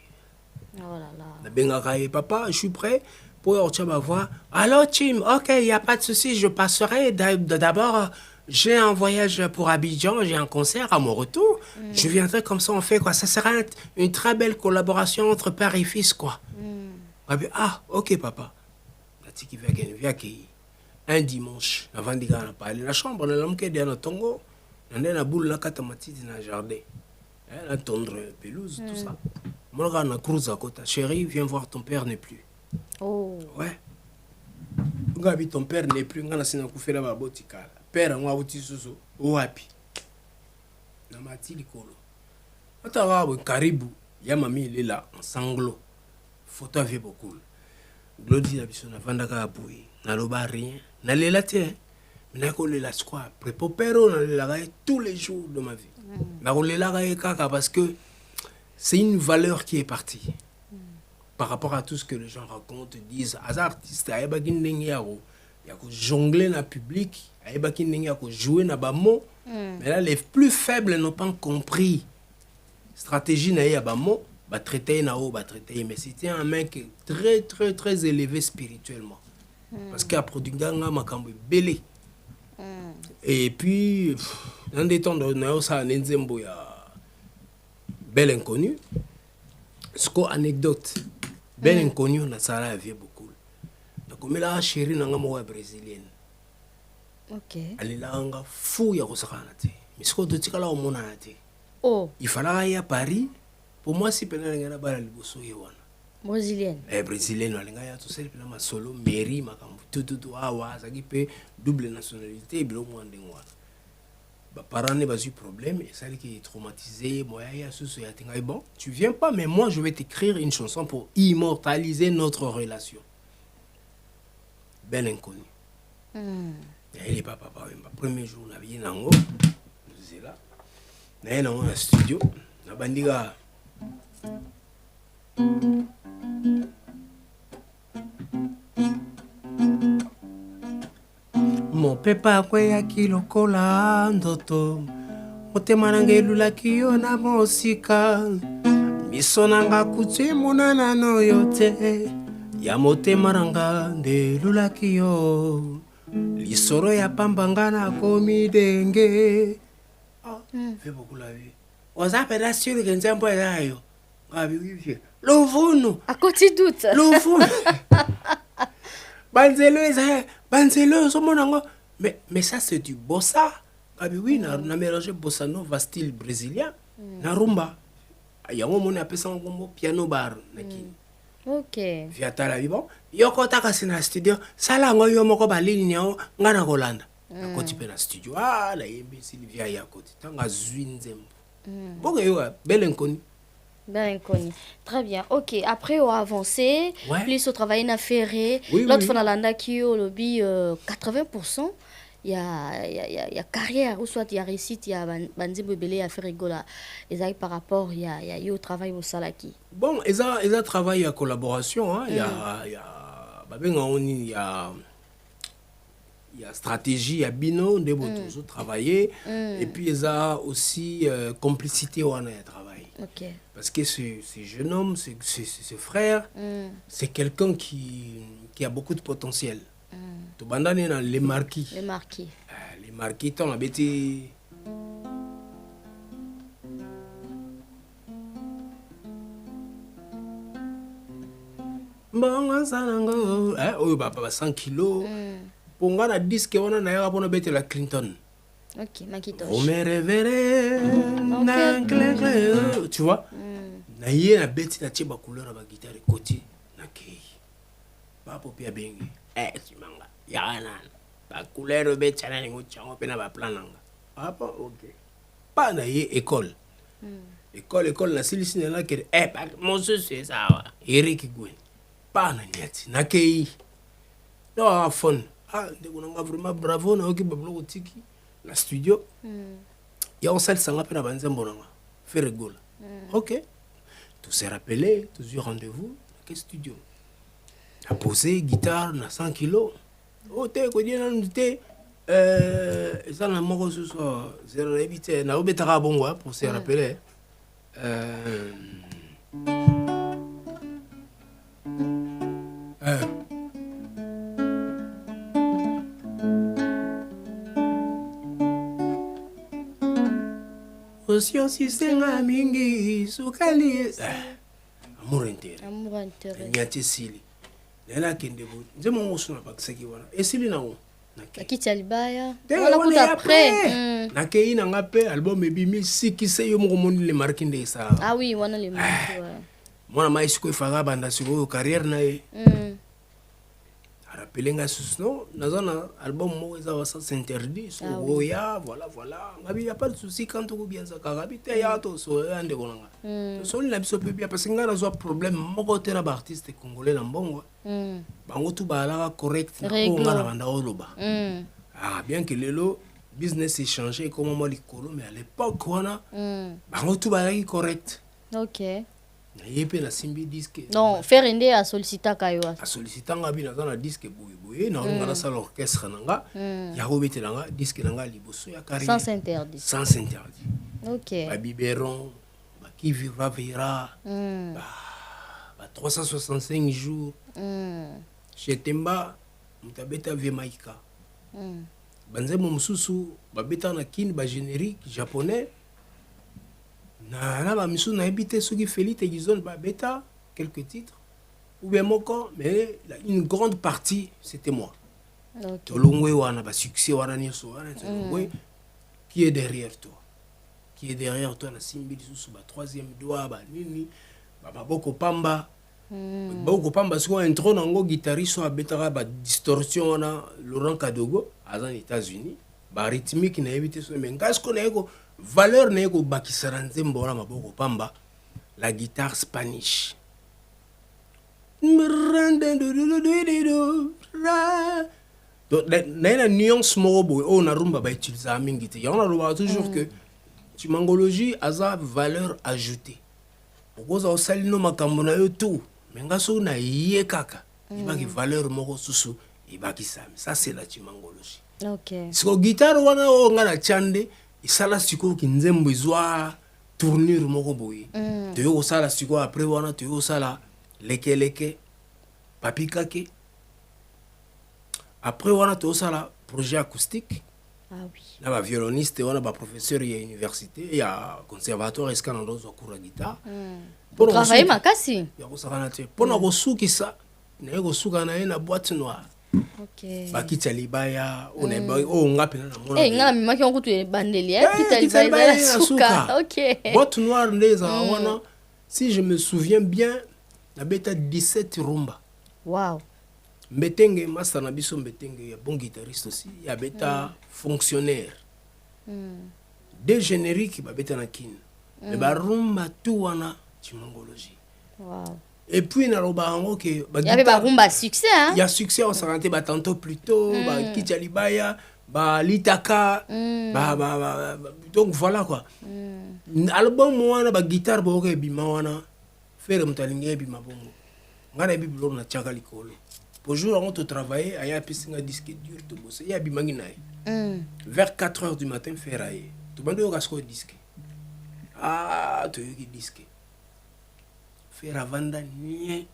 Speaker 3: Oh là là.
Speaker 2: La benga papa, je suis prêt pour ma voix. Alors Tim, OK, il y a pas de souci, je passerai d'abord. J'ai un voyage pour Abidjan, j'ai un concert à mon retour. Je viendrai comme ça, on fait quoi. Ça sera une très belle collaboration entre père et fils, quoi. Ah, ok, papa. Un dimanche, avant de parler la chambre, on a l'homme qui est dans le tongo. On a la boule, la catamatite dans le jardin. La tendre pelouse, tout ça. Moi, on a cruise à côté. Chérie, viens voir, ton père n'est plus.
Speaker 3: Oh.
Speaker 2: Ouais. Gabi, ton père n'est plus. On a signé un coup fait là-bas, botikala. Père moi uti susu wapi na matili kolo atara karibu ya mami lela en sanglo photo avait beaucoup glodi na biso na vanda ka apui na loba rien na lela te na ko lela quoi prépopero na lela tous les jours de ma vie na ko lela kaka parce que c'est une valeur qui est partie par rapport à tout ce que les gens racontent disent as artistes ayeba kindengi yako ya ko jongler na public ayeba kindengi ya ko jouer na ba mots mais là les plus faibles n'ont pas compris stratégie na ya ba mots ba traiter na o ba traiter mais c'était un mec très très très élevé spirituellement parce qu'il a produit nganga makambo belé et puis dans des temps de na ça nzembo ya Belle Inconnue ce qu'on anecdote Belle Inconnue na sala avait beaucoup comme la chérie nanga mo brésilienne.
Speaker 3: OK.
Speaker 2: Elle là nga fou ya kosakana te. Mais ce que tu tikala o mona te.
Speaker 3: Oh.
Speaker 2: Il fallait aller à Paris. Pour moi si pena ngana bala liboso yewana.
Speaker 3: Brésilienne.
Speaker 2: Brésilienne alinga ya to sel pena ma solo mairie makambo tout awa ça qui peut double nationalité bilo mwande ngwana. Ba parents ne pas eu problème et ça qui est traumatisé moi ya susu ya tinga bon, tu viens pas mais moi je vais t'écrire une chanson pour immortaliser notre relation. Belle Inconnue. Il est papa, premier jour, on a vu Nango. Nous là. On a dans un studio. On a bandiga. Mon papa kwea kilokola ndoto. Motema nange lulaki yo na mosika. Miso nanga kutwe monana no yote. Ya motema nanga nde lulaki yo lisoro ya pambanga na komi denge fait beaucoup la vie oza peda sur que nzembo yayo ngabi wifi lovunu
Speaker 3: à côté doute
Speaker 2: lovunu banzelo so monango mais ça c'est du bossa ngabi oui na mélanger bossa nova style brésilien na rumba yango moni apesa ngombo piano bar naki
Speaker 3: OK
Speaker 2: via tala bibo yoko takasi na studio sala ngo yo moko balini nyao ngana kolanda akoti pe na studio la yembi Sylvia yakoti tanga zwi nzembo bongo yo belle inconnue.
Speaker 3: Ben connu. Très bien. OK, après on a avancé, plus au travail na ferré, l'autre fois na landa qui au lobby 80%. Il y a carrière ou soit il y a réussite, il y a bandi bebele à faire rigola. Et ça par rapport il y a au travail au salaki.
Speaker 2: Bon, ils a travaillé à collaboration hein, il y a babenga oni il y a stratégie, il y a bino de toujours travailler et puis ils a aussi complicité on a travaillé.
Speaker 3: OK.
Speaker 2: Parce que ce jeune homme, ce frère, c'est quelqu'un qui a beaucoup de potentiel. Tu bandanes dans les marquis.
Speaker 3: Les marquis.
Speaker 2: Les marquis, t'en as bêté. Bon, ça n'a oh, bah, 100 kilos. Pour nga na disque, on a un rapport bêté la Clinton.
Speaker 3: OK, Macintosh.
Speaker 2: Vous me révérez. Tu vois? Na yé na bêté na tcheba couleur à ma guitare côté. Na kei. Pas pour bien bengi. Tu manga. Yana. Ba couleur bêté na ningo tchango pe na ba plan nanga. Papa, OK. Pas na yé école. École na silisi na la kere. Pas mon c'est ça wa. Eric Gwen. Pas na nyati. Na kei. No fun. Ndeko nanga vraiment bravo na oki bablo tiki. La studio, il y a un seul sang à banzer bonanga, faire rigole. OK. Tout s'est rappelé, tous eu rendez-vous, quel studio. A posé guitare na 100 kilos. Oh t'es quoi dire non t'es ça na moko ce soir, zéro éviter na obetara bongo pour se rappeler. Osio sisenga mingi sukali amour intérêt nyati sili nela kende bo nzemo ngosuna bakisaki wana esili nango
Speaker 3: nakiti alibaya wala kuta après
Speaker 2: nakei na ngape album ebimi sikise yo moko moni le marque nde ça
Speaker 3: ah oui wana le marque
Speaker 2: mwana mai siko ifaga banda siko carrière na ye Pelenga susno nazana album mo eza wasa s'interdit so ya voilà ngabi y a pas de souci quand tu bien ça karabi te ya to so ande konanga to so la biso pepia parce que ngana zo problème moko te na ba artiste congolais na mbongo bango tu bala correct na ngana banda oloba bien que lelo business est changé comme moi likolo mais à l'époque wana bango tu bala correct.
Speaker 3: OK.
Speaker 2: Yépe la simbi disque.
Speaker 3: Non, faire ende a sollicita kayo.
Speaker 2: A sollicita nga bina na disque boye na ngana sa l'orchestre nanga ya robete nanga disque nanga liboso ya carrière.
Speaker 3: Sans interdit.
Speaker 2: Sans interdit.
Speaker 3: OK.
Speaker 2: Ba biberon, ba qui vivra verra. Ba 365 jours. Chez Temba, mutabeta vie maika. Banze mo mususu ba beta na kin ba générique japonais. Na ba misu na habité ceux qui Félix et Gizon ba beta quelques titres ou bien moko mais une grande partie c'était moi.
Speaker 3: OK.
Speaker 2: Tolongwe wana ba succès wana nyoso wana tolongwe qui est derrière toi. Qui est derrière toi na simbi sous ba troisième doigt ba nini ba boko pamba. Boko pamba so intro nango guitariste so abetara ba distorsion wana Laurent Kadogo aux États-Unis ba rythmique na habité so mais ngasko na eko valeur n'est bakisara nzembo wana maboko pamba la guitare Spanish donc na nuance moko boy on a rumba ba utiliser mingi te on a toujours que timangologie aza valeur ajoutée okoza osalino makambo na yo tout mais ngaso na ye kaka ibaki valeur moko susu ibakisami ça c'est la timangologie.
Speaker 3: OK.
Speaker 2: So guitare wana o ngana chande isala siko ki nzembo izwa tournure moko boye to yo sala siko après wana to yo sala leke papikake après wana to sala projet acoustique
Speaker 3: oui
Speaker 2: na ba violoniste wana ba professeur ya université ya conservatoire escana ndozo kura guitare
Speaker 3: pour travailler makasi
Speaker 2: ya ko sala na te pona ko sukisa na ko suka na ina boîte noire.
Speaker 3: OK.
Speaker 2: Bakita libaya on ngapi na mona.
Speaker 3: Ngala mimaki on kutu bandeli kitali libaya suka. OK.
Speaker 2: Boîte noire ndeza wana Si je me souviens bien, la bêta 17 rumba.
Speaker 3: Wow.
Speaker 2: Mbetenge, Master Nabiso Mbetenge, il y a bon guitariste aussi. Il y a bêta fonctionnaire. Des génériques, il y a bêta nakin. Mais bah rumba tout wana chimangologie.
Speaker 3: Wow.
Speaker 2: Et puis na roba ango que
Speaker 3: il y avait bah rumba succès hein.
Speaker 2: Il y a succès, on s'est rentré bah tantôt plus tôt, bah Kichalibaya, bah Litaka, donc voilà quoi. Album wana ba guitare ba oke bima wana faire mutalinga bima bongo. Ngana bi bilo na chaka likolo. Pour jour on te travailler aya pisinga disque dur to bosser ya bima nginaye. Vers 4h du matin ferrailler. To bando kasko disque. Ah, tu yoki disque. Faire avanda nie.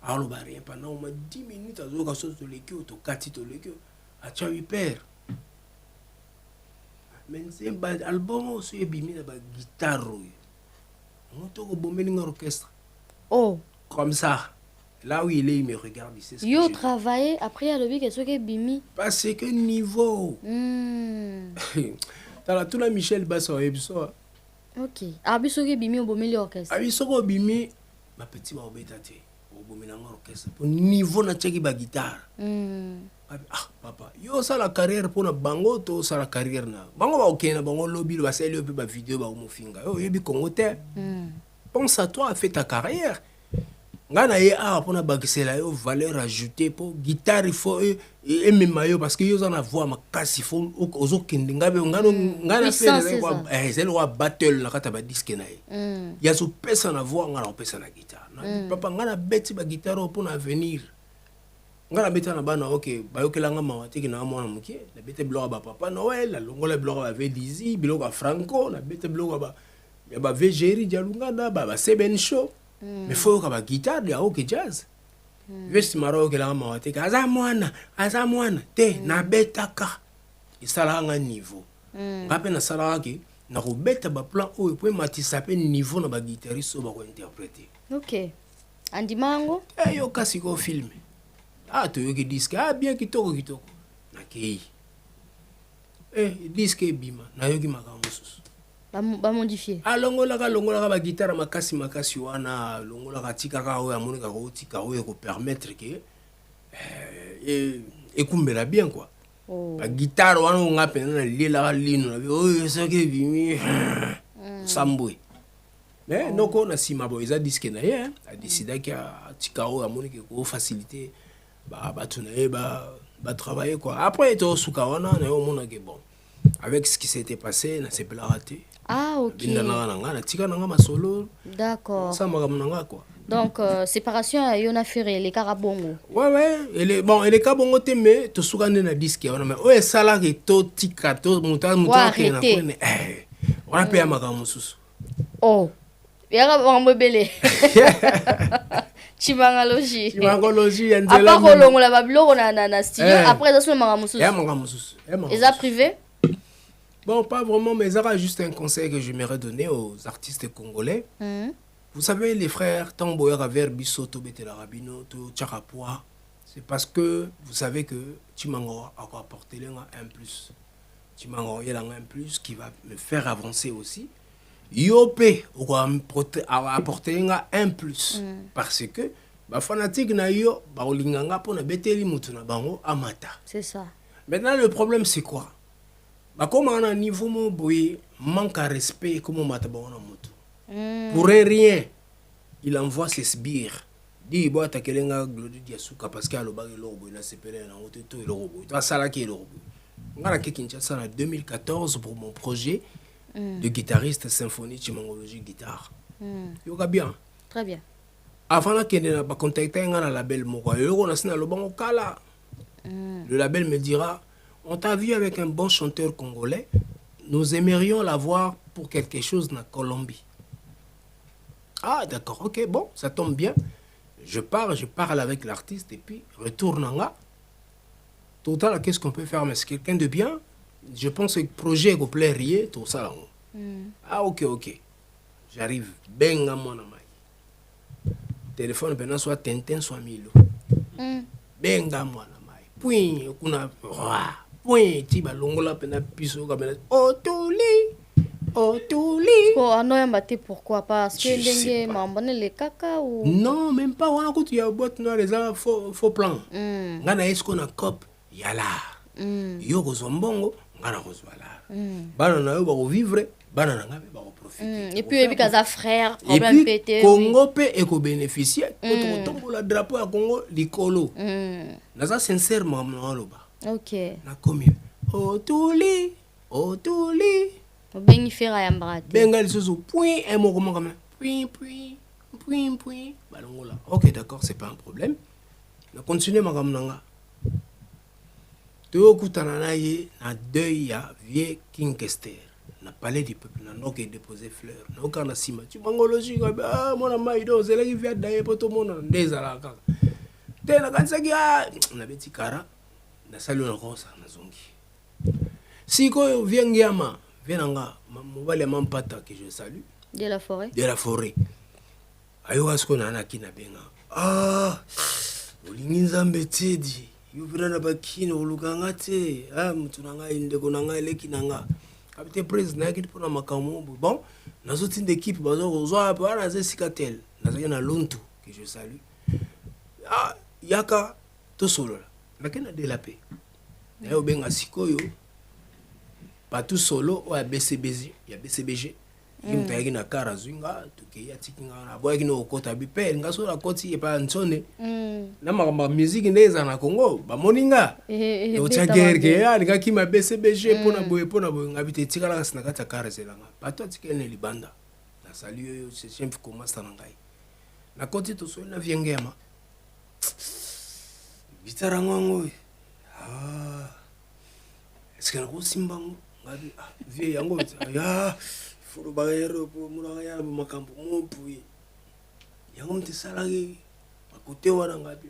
Speaker 2: Alors bah rien pendant au moins 10 minutes à zoka sauce de l'équipe to kati to l'équipe. A tcha hyper. Mais c'est un album aussi bimi na ba guitare. On to ko bomeli un orchestre.
Speaker 3: Oh,
Speaker 2: comme ça. Là où il est, il me regarde, il sait ce
Speaker 3: que travaillé après à l'objet qu'est-ce que bimi.
Speaker 2: Parce que niveau. T'as la tout la Michel Basso et ça.
Speaker 3: OK. Abiso ke bimi au bomeli orchestre.
Speaker 2: Abiso ko bimi ma petit ma obétate. Au bomeli orchestre. Pour niveau na tcheki ba guitare. Ah papa, yo ça la carrière pour na bango to ça la carrière na. Bango ba OK na bango lobby ba sel ba vidéo ba mo finga. Yo yebi Congo te. Pense à toi, fais ta carrière. Ngana ye a pour na bakisela yo valeur ajoutée pour guitare il faut et même parce que yo en avoir ma casse il faut ozo kende ngabe ngana fait quoi c'est le battle na kata ba disque na ye. Ya so pesa na voix ngana pesa na guitare. Papa ngana beti ba guitare pour l'avenir. Ngana beta na bana OK ba yo kelanga mawate ki na mwana mukie na bete bloga ba papa Noël la longola bloga ba Vedizi bloga Franco na bete bloga ba ya ba Vegeri dialungana ba Seben Show. Mais faut que la guitare ya OK jazz. Vesti maro ke la mawate ka aza mwana te na betaka. Isala nga niveau. Ngape na sala ke na ko beta ba plan o po matisa pe niveau na ba guitariste ba ko interpréter.
Speaker 3: OK. Andi mango?
Speaker 2: Yo kasi ko filme. Ah to yo ke disque bien kitoko. Na kei. Disque bima na yo ki makamususu.
Speaker 3: Ba modifier.
Speaker 2: Ah longola ka ba guitare makasi wana longola ka tika ka o ya monika ko tika o ko permettre que kumbela bien quoi. Ba guitare wana nga pena na lela lino na o ça ke bimi sambwe. Mais noko na sima bo eza disque na ye a décidé que tika o ya monika ko faciliter ba tuna ba travailler quoi. Après to suka wana na yo mona ke bon. Avec ce qui s'était passé, na c'est pas raté.
Speaker 3: Ah OK.
Speaker 2: D'accord. Ça m'a quoi.
Speaker 3: Donc séparation à Yona Ferré les Carabongo.
Speaker 2: Ouais, elle est Carabongo mais to soukane na disque on mais o sala ke to tika to muta ke na kone. On a payé makamususu.
Speaker 3: Oh. Yaka bambebele. Chimangalogie. À part kolongo la babilo na studio après ça sur makamususu.
Speaker 2: Ya makamususu.
Speaker 3: Et ça privé?
Speaker 2: Bon, pas vraiment, mais ça a juste un conseil que j'aimerais donner aux artistes congolais. Vous savez, les frères Tamboya Raver, Bissoto, Betela Rabino, Tcharapoua, c'est parce que vous savez que Chimango a apporté un plus. Chimango a un plus qui va me faire avancer aussi. Yopé a apporté un plus. Parce que, les fanatiques na yo, olinganga pour na beteli mutuna bango amata.
Speaker 3: C'est ça.
Speaker 2: Maintenant, le problème, c'est quoi? Comme on a un niveau mon boy manque à respect comme on m'a moto. Pour rien, il envoie ses sbires. Dit boy ta kelenga glodi diasuka parce que aloba le robo na sepelé na oteto le robo. Toi sala ki le robo. Ngala ke Kinshasa en 2014 pour mon projet de guitariste symphonie chimangologie guitare. Yoka bien.
Speaker 3: Très bien.
Speaker 2: Avant la kende na ba contacter ngana label moko. Yo na sina lo bango kala. Le label me dira on t'a vu avec un bon chanteur congolais, nous aimerions l'avoir pour quelque chose dans Colombie. Ah d'accord, ok, bon, ça tombe bien. Je parle avec l'artiste et puis retourne en là. Total, qu'est-ce qu'on peut faire? Mais c'est quelqu'un de bien. Je pense que le projet est complet, rien, tout ça. Ah ok. J'arrive, ben à mon amai. Téléphone, ben soit Tintin, soit Milo. Ben à mon amai. Puis, on a... Point ti ba longola pena piso ka bena otoli Oh, Touli.
Speaker 3: Oh, non, il pourquoi pas? Parce que les mamans, les caca ou.
Speaker 2: Non, même pas. On a écouté, il y a boîte noire, les faux plans. On a est-ce qu'on a cop, il y a là. Yo, Rosombongo, on a Roswala. Banana, on va vivre, banana, on va profiter.
Speaker 3: Et puis, il y a des frères,
Speaker 2: problème pété. Congo peut bénéficier. Quand on tombe le drapeau à Congo, l'icolo. Naza sincèrement,
Speaker 3: ok.
Speaker 2: Na combien? Oh, Touli. Oh, Touli.
Speaker 3: Ben, il fait rien, brat.
Speaker 2: Bengal, c'est au point, un mot comme ça. Point. Balongola. Ok, d'accord, c'est pas un problème. On continue, ma gamme. Tu as na deuil à vieux King Kester. Na palais du peuple, na non qui déposé fleurs. Na aucun asima. Tu mangologie, ah, mon amaïdo, c'est là qui vient d'ailleurs pour tout le monde. Des alaka. T'es la kansaki, ah, na beti kara. Na salu na rosa, na zongi. Si ko vient Giama, vient nga, mobile mampata que je salue.
Speaker 3: De la forêt.
Speaker 2: De la forêt. Ayo asko na ki na benga. Ah, olinginza mbetedi. Yuvira bakino uluganga te. Ah, mutu nanga indeko nanga eleki nanga. Kapite president yaki pona makamu. Bon, nazo tinde équipe bazo zo pa na zesikatel. Nazo na lontu que je salue. Ah, yaka to solo. Nakena de la paix. Ayo benga sikoyo. Pas tout solo ou à BCBG, il y a BCBG. Il me taille na cara zunga, tout qui a tikinga na boy qui no kota bipe, nga so la koti e pa nsone. Na ma musique ndeza na Congo, ba moninga. E o tsagerge ya nga ki ma BCBG pona boy nga bite tikala kasina kata cara zelanga. Pas toi tikene libanda. Na salut yo c'est chef ko master ngai. Na koti to so na viengema. Bitarango. Ah. Est-ce que na simbango? Vieux yango ya furu bagayero po muraya makambo mopui yango mtisalaki akote wana ngapi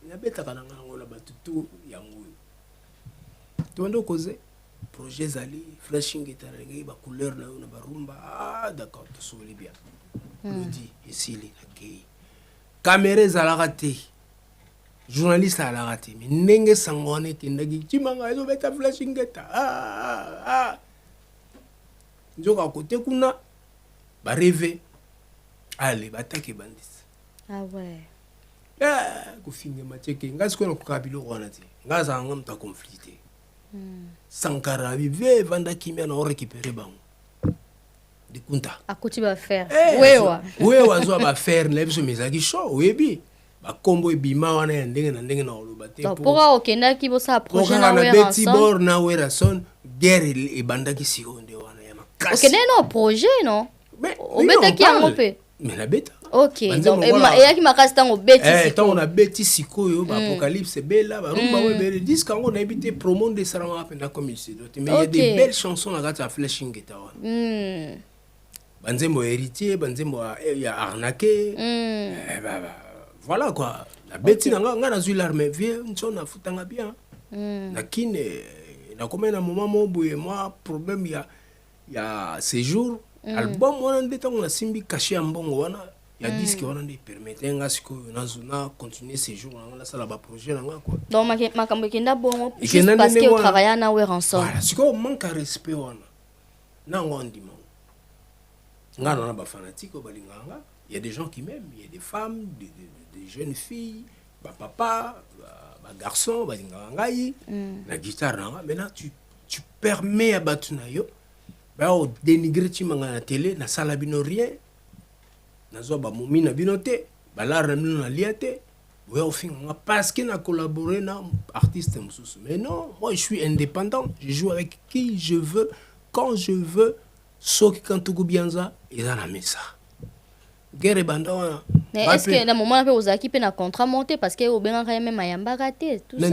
Speaker 2: nyabeta kana ngona batutu yango tondo koze projet zali flashing etarengi ba couleur na ba rumba d'accord to soli bien le dit ici les nakei caméra zalaka te journaliste à la raté mais ndenge sangone kendaki chimanga ezo beta flashing eta njoka côté kuna ba rêver allez batake bandis
Speaker 3: ouais
Speaker 2: kufinga macheke ngasi kona kukabilo wana te ngaza ngam ta conflité sankara vive vanda kimia na récupérer bango de kunta
Speaker 3: akoti ba faire
Speaker 2: wewa zo ba faire lebiso mezaki show webi bakombo ebima wana ya ndenge na oloba te
Speaker 3: pourquoi okendaki bosa projet na
Speaker 2: wera beti bor na wera son guerre ebandaki sikonde wana ya makasi
Speaker 3: okende no projet no obetaki yango pe
Speaker 2: mais na beta
Speaker 3: ok donc eyaki makasi tango beti sikoyo
Speaker 2: tango na beti sikoyo ba apocalypse bela ba rumba webele disque yango na ebite promo de sarama penda comme il se doit mais il y a des belles chansons na kata flashing eta wana banzembo héritier banzembo ya arnaqué voilà quoi la bêtise nga na zui l'armée vieux nsona futanga bien nakine na comme un moment mobuye moi problème ya séjour album wana ndetango na simbi caché mbongo wana ya disque wana ndi permettre nga siko na zona continuer séjour na sala ba projet nga quoi
Speaker 3: donc makambo kenda bongo juste parce que on travaille na we ensemble
Speaker 2: voilà siko manque respect wana na ngondimo nga na ba fanatique balinganga il y a des gens qui m'aiment il y a des femmes des jeunes filles, papa, garçon, la guitare. Maintenant, tu permets à Batunayo, au dénigrer la télé, na salabino rien, na zoba moumi na binote, balar na liate, parce qu'il a collaboré avec artiste. Mais non, moi je suis indépendant, je joue avec qui je veux, quand je veux, sauf quand tu bianza, il a la messa. Guerre bandana.
Speaker 3: Mais est-ce que dans moment où Ozaki peut na contrat monter parce que au ben quand même mayamba raté tout ça.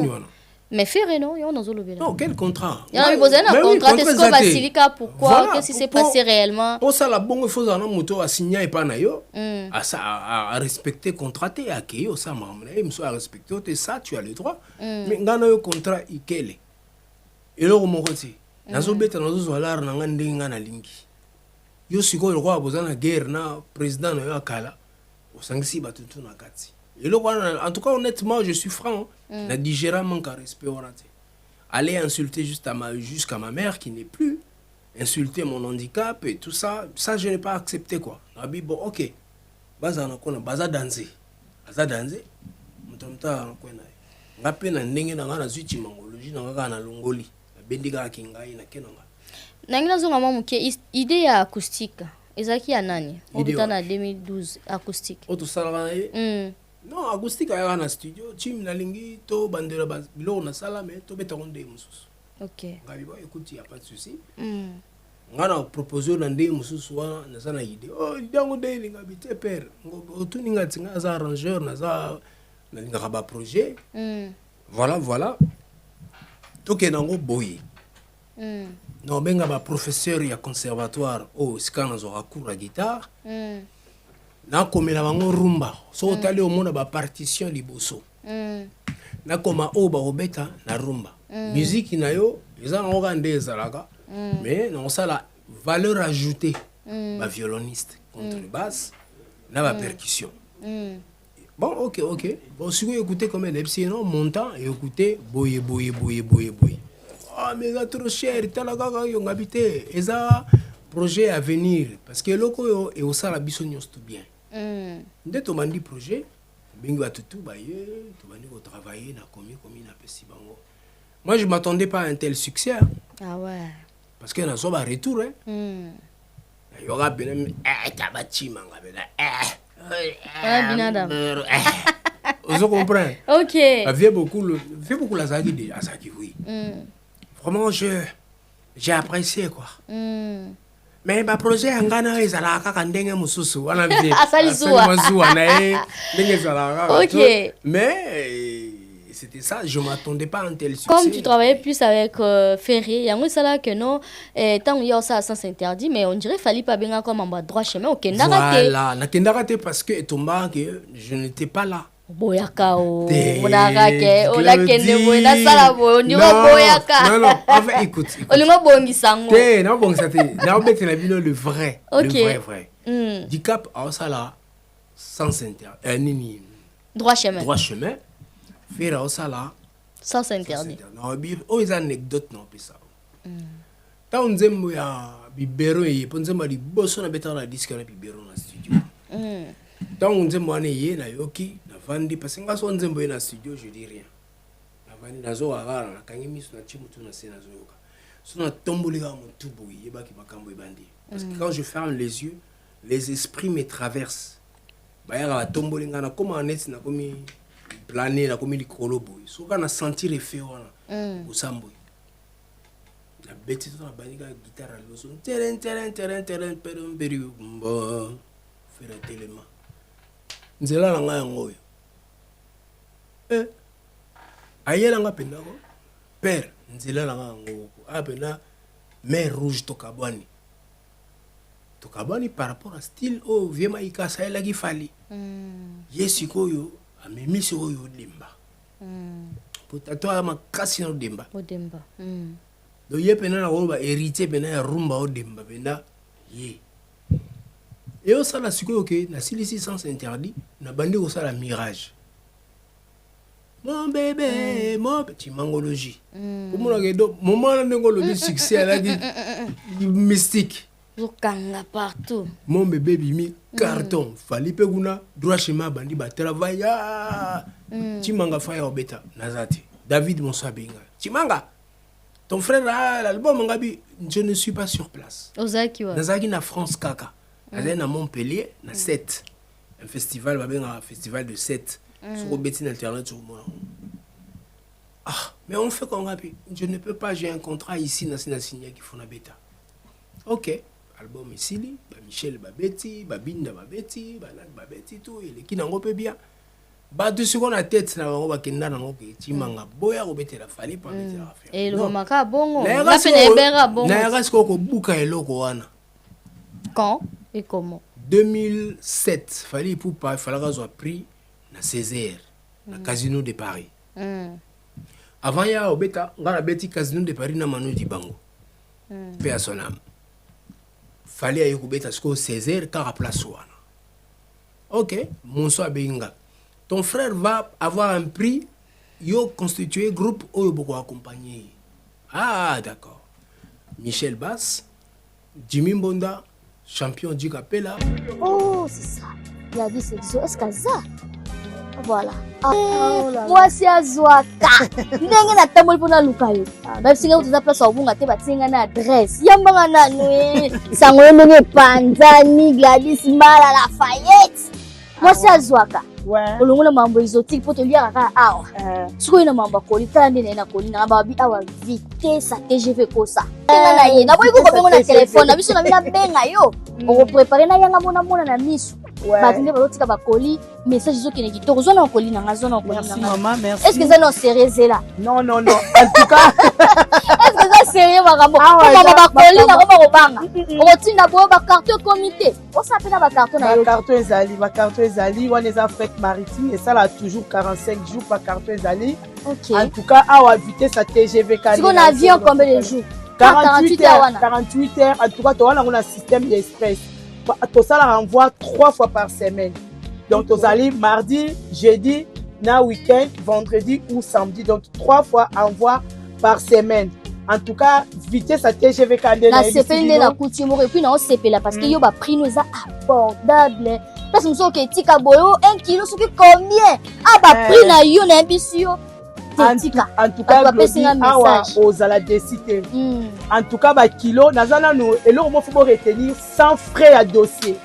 Speaker 3: Mais faire non, yo dans zolo
Speaker 2: non, quel contrat?
Speaker 3: Il y a besoin d'un contrat est-ce qu'on va silika pourquoi qu'est-ce qui s'est passé réellement?
Speaker 2: Pour ça la bonne il faut un moto à signer et pas na yo. À respecter contraté à qui yo ça mamna, il me soit respecter ça tu as le droit. Mais ngana yo contrat ikele. Et là mon côté. Nazo beta nazo zolar na ngandinga na lingi. Yo siko le roi bozana guerre na président na yo akala osangisi batutu na kati et le en tout cas honnêtement je suis franc na digéra manque respect orate aller insulter jusqu'à ma mère qui n'est plus insulter mon handicap et tout ça. Ça, je n'ai pas accepté, quoi. Nabi, bon, ok. Baza danser. Baza danser. Mtamta anakwena. Ngape na ndenge na ngana zwi chimangologie na ngaka na longoli. Bendiga kingai na kenanga.
Speaker 3: Nangina zonga mamuke idée ya acoustique. Ezaki ya nani? Obutana 2012 acoustique.
Speaker 2: Oto sala na non, acoustique aya na studio, chim na lingi to bandera bilo na sala mais to beta ronde mususu.
Speaker 3: OK.
Speaker 2: Ngabi ba écoute, y a pas de souci. Ngana proposer na ndé mususu wana na sana idée. Oh, ndango de ngabi te père. Ngo tu ninga tsinga za arrangeur na za na linga ba projet. Voilà. Toke nango boy. Non, benga ba professeur ya conservatoire au skana zo cours à guitare. Na komela bango rumba. So tali omona ba partition liboso. Na koma o ba obeta na rumba. Musique na yo, eza ngo kande ezalaka. Mais non ça la valeur ajoutée. Ba violoniste, contrebasse, na ba percussion. Bon, ok. Bon, si vous écoutez comme un epsi, non, montant et écoutez boye. Ah, mais ça trop cher, talaka yo ngabité. Et ça projet à venir parce que loko yo et au sala biso nyos tout bien. Dès to mandi projet, bingo à tout baye, to mandi ko travailler na komi na pesi bango. Moi je m'attendais pas à un tel succès. Hein.
Speaker 3: Ah ouais.
Speaker 2: Parce que na so ba retour hein. Yo ga benem tabachi manga bela.
Speaker 3: Binadam.
Speaker 2: Vous comprenez?
Speaker 3: OK.
Speaker 2: Avait beaucoup la zagi de Asaki, oui. Vraiment, j'ai apprécié, quoi. Mais ma projet en Ghana, ils allaient à Kandenge Mususu. On a vu. OK. Mais c'était ça, je ne m'attendais pas à un tel succès.
Speaker 3: Comme tu travaillais plus avec Ferré, il y a un ça là que non, tant qu'il y a ça à sens interdit, mais on dirait qu'il fallait pas bien comme en bas droit chemin. OK,
Speaker 2: voilà, n'a raté parce que je n'étais pas là.
Speaker 3: Boyaka o monarake o la kende boyna sala boy ni boyaka
Speaker 2: non en fait écoute
Speaker 3: o lingo bongisango
Speaker 2: non bongisa te na obete la bino le vrai vrai du cap à sala sans interdit nini
Speaker 3: droit chemin
Speaker 2: faire au sala
Speaker 3: sans interdit
Speaker 2: non bi o les anecdotes non pesa ta nzembo ya bibero e ponzemba di boso na beta na disque na bibero na studio tant nzembo ane ye na yoki Vandi parce que ngaso nzembo na studio je dis rien. Na vandi nazo agara na kangimi suna chimutu na sena zoyoka. Suna tombolika mutubu yebaki makambo ebandi. Parce que quand je ferme les yeux, les esprits me traversent. Bayara va tombolinga na comme net na komi planer na komi likolo boy. So kana sentir effet wana. Usambo. Na beti to na banika guitare loso. Terrain perum peru mbo. Faire tellement. Nzela na nga ngoyo. Ayela nga penda ko père nzela la nga ngoko apena mer rouge to kabwani par rapport à style au vieux maïka ça ela ki fali yesiko yo amemi siko yo dimba potato ama kasi no dimba do ye pena na ko ba héritier pena ya rumba o dimba penda ye et au sala siko ke na silisi sans interdit na bandi ko sala mirage. Mon bébé, mon petit mangologie. Pour moi, moment le succès à la mystique.
Speaker 3: Zokanga partout.
Speaker 2: Mon bébé bimi carton. Fali peguna droit chemin bandi ba travail. Chimanga fire obeta Nazati. David Monsabinga. Chimanga. Ton frère a l'album ngabi, je ne suis pas sur place.
Speaker 3: Ozaki wa.
Speaker 2: Nazaki na France kaka. Nazaki na Montpellier na 7. Un festival un festival de 7. Sur Betty Internet sur moi. Ah, mais on fait comme rapide. Je ne peux pas, j'ai un contrat ici dans la signé qui font la bêta. Ok. Album ici, Michel Babeti, Babinda Babeti, Banat Babeti, tout, et les qui n'en peut bien. Bah, de secondes à tête, na va kenda na ngoke, timanga, boya obete la fali pas mettre la faire.
Speaker 3: Et le maka bongo, la penebera bongo.
Speaker 2: Na yagas ko buka eloko wana.
Speaker 3: Quand et comment?
Speaker 2: 2007, fallait pour pas, fallait qu'on soit pris na Césaire, na Casino de Paris. Avant ya obeta, ngana beti Casino de Paris na Manu Dibango. Paix à son âme. Fallait y obeta ce que Césaire car à place wana. Ok, Monso Benga. Ton frère va avoir un prix, yo constitué groupe ou beaucoup accompagné. Ah d'accord. Michel Bass, Jimmy Mbonda, champion du Capella.
Speaker 3: Oh, c'est ça. Gladys Exo, est-ce que ça? Voilà. Moi, c'est Azwaka. Ndenge na tamboli pona lukayo. Ba singa utuza place obunga te batinga na adresse. Yambanga na nwe. Sango ndenge Panzani, Gladys Mbala, Lafayette. Moi, c'est Azwaka.
Speaker 10: Ouais.
Speaker 3: Olongona mambo exotique poto lia kaka awa. Siko ina mambo koli tande na koli na babi awa vitesse TGV kosa. Na ye na boyi ko bengo na téléphone na biso na bina benga yo. On préparer na yanga mona na miso. Batinde balotika bakoli message zokene kitoko zona koli na zona koli na.
Speaker 10: Merci maman, merci.
Speaker 3: Est-ce que ça non sérieux là?
Speaker 10: Non. En tout cas,
Speaker 3: est-ce que ça sérieux makambo? Mama bakoli na ko banga. Otinda bo ba carton comité. On s'appelle ba carton na yo.
Speaker 10: Ba carton ezali, wana eza fête maritime et ça là toujours 45 jours par carton ezali.
Speaker 3: OK.
Speaker 10: En tout cas, à vitesse à TGV Kali.
Speaker 3: Si on avion combien de jours?
Speaker 10: 48 heures. En tout cas, tu as un système express. Tout ça la renvoie 3 fois par semaine. Donc, tu allez mardi, jeudi, na week-end, vendredi ou samedi. Donc, 3 fois envoi par semaine. En tout cas, vitesse à TGV Kandé.
Speaker 3: La CP na coutume et puis na CP là parce que yo ba prix nous a abordable. Parce que nous que tika boyo 1 kilo ce que combien? Ah ba prix na yo na bisio.
Speaker 10: En tout cas, aux ala décider. En tout cas, kilo, nazana nous et là on faut retenir sans frais à dossier.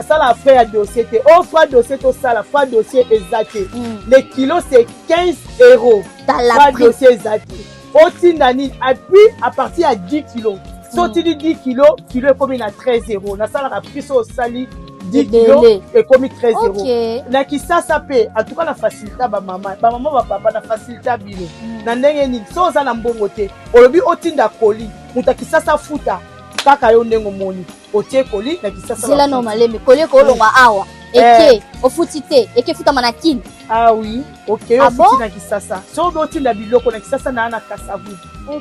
Speaker 10: Ça la frais à dossier, au fois dossier tout ça la fois dossier exact. Les kilos c'est 15 €. Pas dossier exact. Au nani et puis à partir à 10 kilos. Si tu dis 10 kilos, kilo est combien à 13 €. Na ça la pris au sali 10 kilos et comme 13 €. Na qui ça paie. En tout cas la facilité ba maman ba papa na facilité bilo. Na ndenge ni so za na mbongo te. Olobi otinda koli. Mutaki sasa futa. Kaka yo ndengo moni. Otie koli na qui ça.
Speaker 3: C'est la normale mais koli ko longa awa. Eke ofutite eke futa manakini.
Speaker 10: Ah oui, OK, ofuti na qui ça. So otinda biloko na qui ça na na kasavu.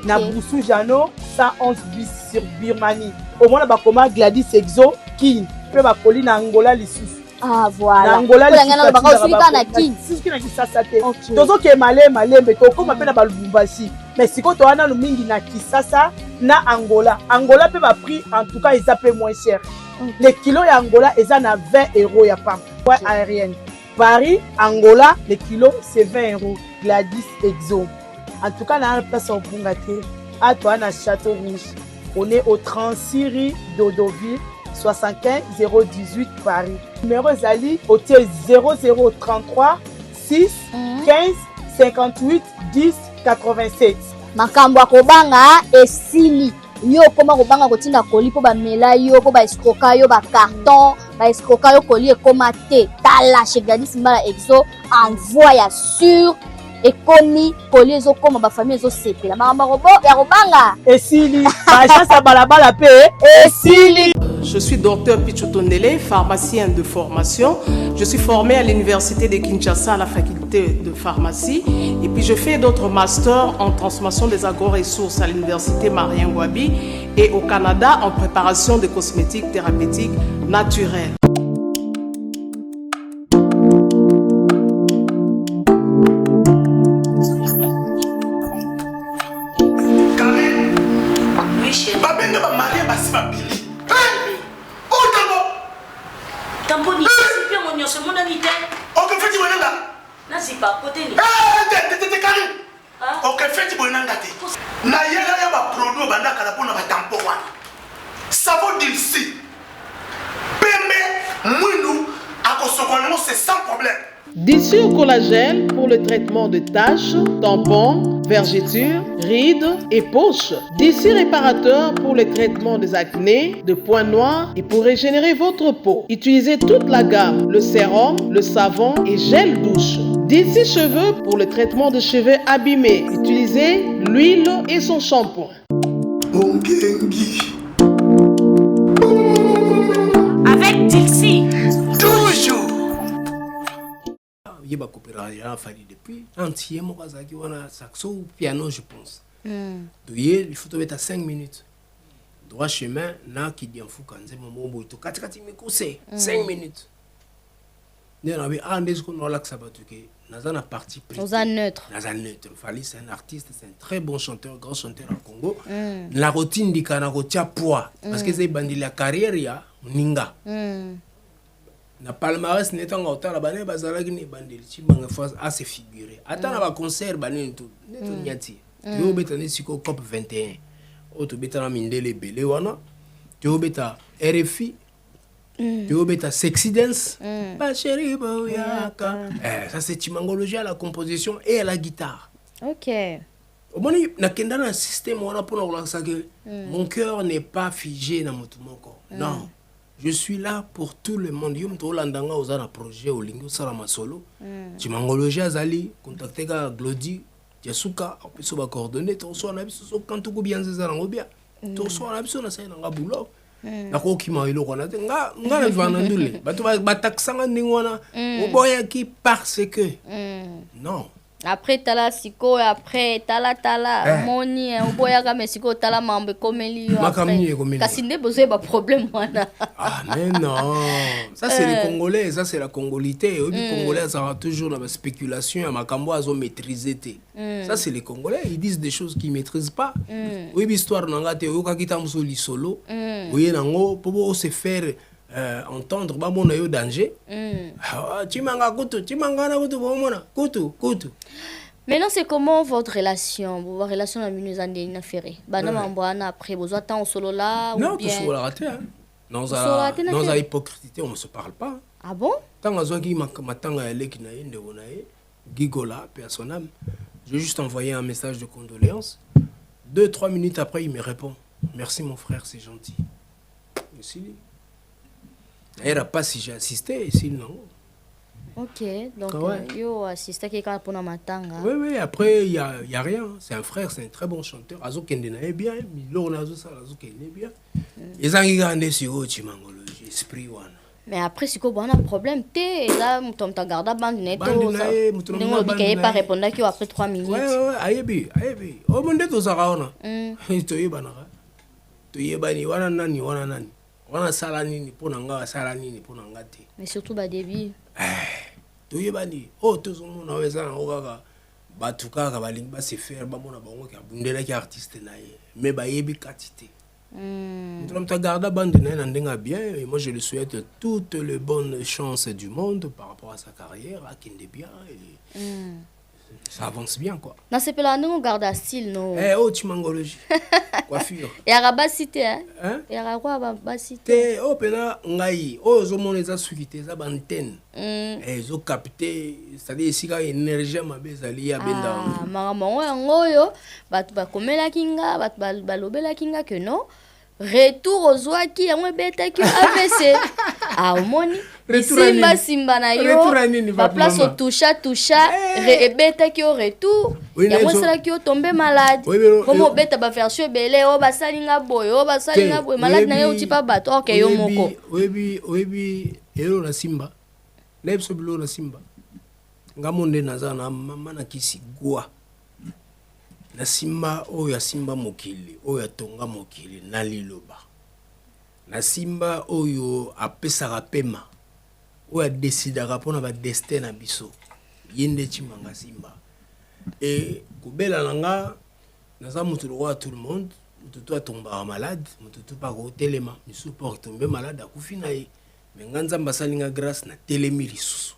Speaker 10: Na Boussou Jano 111 bis sur Birmanie. Au moins ba koma Gladys Exo King. Pe ba koli na Angola lisusu.
Speaker 3: Ah voilà.
Speaker 10: Na Angola
Speaker 3: lisusu. Ba ko sulika na King.
Speaker 10: Suki na kisasa te. Tozo ke malembe to koma pe na ba Lubumbashi. Mais siko to wana mingi na Kisasa na Angola. Angola pe ba prix en tout cas ils appellent moins cher. Les kilos ya Angola eza na 20 € ya pam. Ouais aérienne. Paris, Angola, les kilos c'est 20 €. Gladys Exo. En tout cas, là, place au Bungate, à toi, à Château Rouge. On est au 36 rue d'Odoville, 75 018 Paris. Numéro Zali, hôtel 0033 6 15 58 10 87.
Speaker 3: Makambo akobanga esili. Yo koma kobanga kotinda koli po ba mela yo po ba escroka yo ba carton ba escroka yo koli ekoma te. Tala chez Gladys Mbala Exo envoie sur et komi koli ezo koma ba famille ezo sepela makambo robo ya kobanga
Speaker 10: esili ba chance balabala pe esili.
Speaker 11: Je suis docteur Pichotondele, pharmacien de formation. Je suis formé à l'université de Kinshasa à la faculté de pharmacie. Et puis je fais d'autres masters en transformation des agro-ressources à l'université Marien Ngouabi et au Canada en préparation de cosmétiques thérapeutiques naturelles.
Speaker 12: Dissure collagène pour le traitement de taches, tampons, vergetures, rides et poches. Dissure réparateur pour le traitement des acnés, de points noirs et pour régénérer votre peau. Utilisez toute la gamme, le sérum, le savon et gel douche. Dissure cheveux pour le traitement de cheveux abîmés. Utilisez l'huile et son shampoing.
Speaker 2: Avec Dixie, toujours. Il y a un coopérateur depuis entier, moi, saxo piano, je pense. Il faut te mettre à 5 minutes. Droit chemin, là, qui dit en fou, quand c'est mon bon bout, 5 minutes. Nazana parti pris.
Speaker 3: Naza neutre.
Speaker 2: Fali, c'est un artiste, c'est un très bon chanteur, grand chanteur en Congo. La routine du Kanarotia poids. Parce que c'est bandi la carrière, il y a Ninga. Na palmarès n'est pas autant la banane, bazalagi ni bandi, tu m'en fais assez figuré. Attends, on va concert, banane tout. Nyati. Tu veux bétaner sur COP 21. Tu bétaner mindele belé wana. Tu veux bétaner RFI. Tu veux mettre Sexy Dance, ça c'est Timangologie à la composition et à la guitare.
Speaker 3: Ok.
Speaker 2: Au moins, il y a un système où mon cœur n'est pas figé dans mon corps. Non, je suis là pour tout le monde. Je suis un projet au Lingo Salama Solo. Timangologie à Zali, contacter Glody, Yasuka, on peut se coordonner. Tu reçois un avis sur quand tu bien bien. Tu reçois un avis sur un boulot. Nakokima ilo kona te nga na vana ndule batu bataksanga ndingwana oboya ki parce que non
Speaker 3: après tala siko après tala moni oboya ka mesiko tala mambe komeli
Speaker 2: après
Speaker 3: kasi nde bozo ba problème wana
Speaker 2: mais non ça c'est les Congolais, ça c'est la congolité les Congolais ça a toujours la spéculation à makambo azo maîtriser ça c'est les Congolais, ils disent des choses qu'ils maîtrisent pas oui histoire nanga te oka kita musoli solo oui nango pour se faire entendre ba mona yo danger chimanga na kutu bomona kutu.
Speaker 3: Maintenant c'est comment votre relation la minus andina ferré bana mambwana après besoin temps solo là ou bien
Speaker 2: non tout solo raté non ça hypocrisie on ne se parle pas.
Speaker 3: Ah bon
Speaker 2: tant azwaki matanga eleki na yende onaye gigola personnel j'ai juste envoyé un message de condoléances 2-3 minutes après il me répond merci mon frère c'est gentil. Merci. D'ailleurs, pas si j'ai assisté, sinon.
Speaker 3: Ok, donc yo assisté quelqu'un pour matanga.
Speaker 2: Oui, après il y a rien, c'est un frère, c'est un très bon chanteur. Azo Kendena est bien, Milo Nazo Azo Kendena est bien. Ils ont regardé sur Timangologie, esprit one.
Speaker 3: Mais après si quoi un problème té là mutom ta garda bande neto. Ndingo bikaye pas répondre que après 3 minutes.
Speaker 2: Ouais, ayebi. O monde to zaraona. To yebana. To yebani wana nani. Wana sala nini pona nga sala nini pona ngati.
Speaker 3: Mais surtout ba début.
Speaker 2: To yebani tozomona weza na okaka batukaka balingi ba se faire ba mona bango ka bundela ki artiste na ye. Mais ba yebi katité. Tu gardes bande na ndenga bien et moi je lui souhaite toutes les bonnes chances du monde par rapport à sa carrière à Kinde bien et ça avance bien quoi.
Speaker 3: Dans ce pays-là, nous garde style non.
Speaker 2: Timangologie. Coiffure.
Speaker 3: Et à Rabasité hein? Et à Rabasité.
Speaker 2: Pena ngai. Zo moneza sukite za bantenne. Zo capter, c'est-à-dire ici ka énergie mabezali ya benda.
Speaker 3: Maman ngoyo, batu ba komela kinga, batu ba lobela kinga que non. Retour aux oies qui ont bêta qui AVC. Omoni. Simba na yo. Ba place au toucha. Bêta qui au retour. Ya moi cela qui au tombé malade. Comme bêta ba faire sur belé ba salinga boy, malade na yo tipa bato OK yo moko.
Speaker 2: Webi ero na Simba. Lebso bilo na Simba. Ngamonde nazana mama na kisigwa. Na Simba oyo Simba mokili oyo tonga mokili na liloba na Simba oyo apesaka pema oyo décidera pona ba destin na biso yende chimanga Simba et kubela nanga naza mutu roi tout le monde mutu to tomba malade mutu to pa ko telema misu porte tomber malade akufi na ye mais nganza mbasalinga grâce na telemi lisusu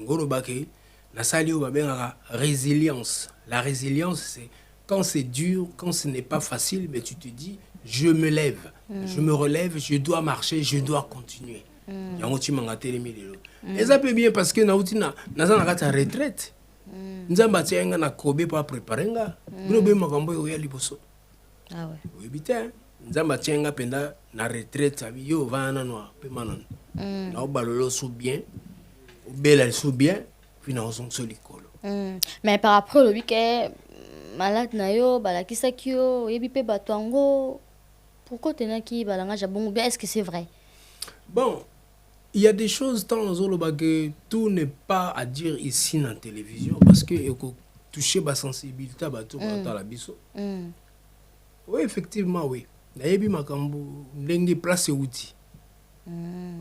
Speaker 2: ngoro bake na sali oyo babengaka résilience. La résilience, c'est quand c'est dur, quand ce n'est pas facile, mais tu te dis, je me lève, je me relève, je dois marcher, je dois continuer. Et ça peut bien parce que na ta retraite. Nzamba tienga na kobe pa préparer nga. Globe makambo yo ya liboso.
Speaker 3: Ah ouais.
Speaker 2: Oui bita. Nzamba tienga penda na retraite abi yo vana no pe manon. Na obalolo sou bien. Obela sou bien. Puis na ozong so likolo.
Speaker 3: Mais par après le week-end malade na yo balakisa kio yebi pe batwango pourquoi tenaki balanga jabongo bien est-ce que c'est vrai?
Speaker 2: Bon, il y a des choses dans le que tout n'est pas à dire ici dans la télévision parce que toucher ma sensibilité à la biso. Oui, effectivement, oui. Nayebi makambo ndenge place outil.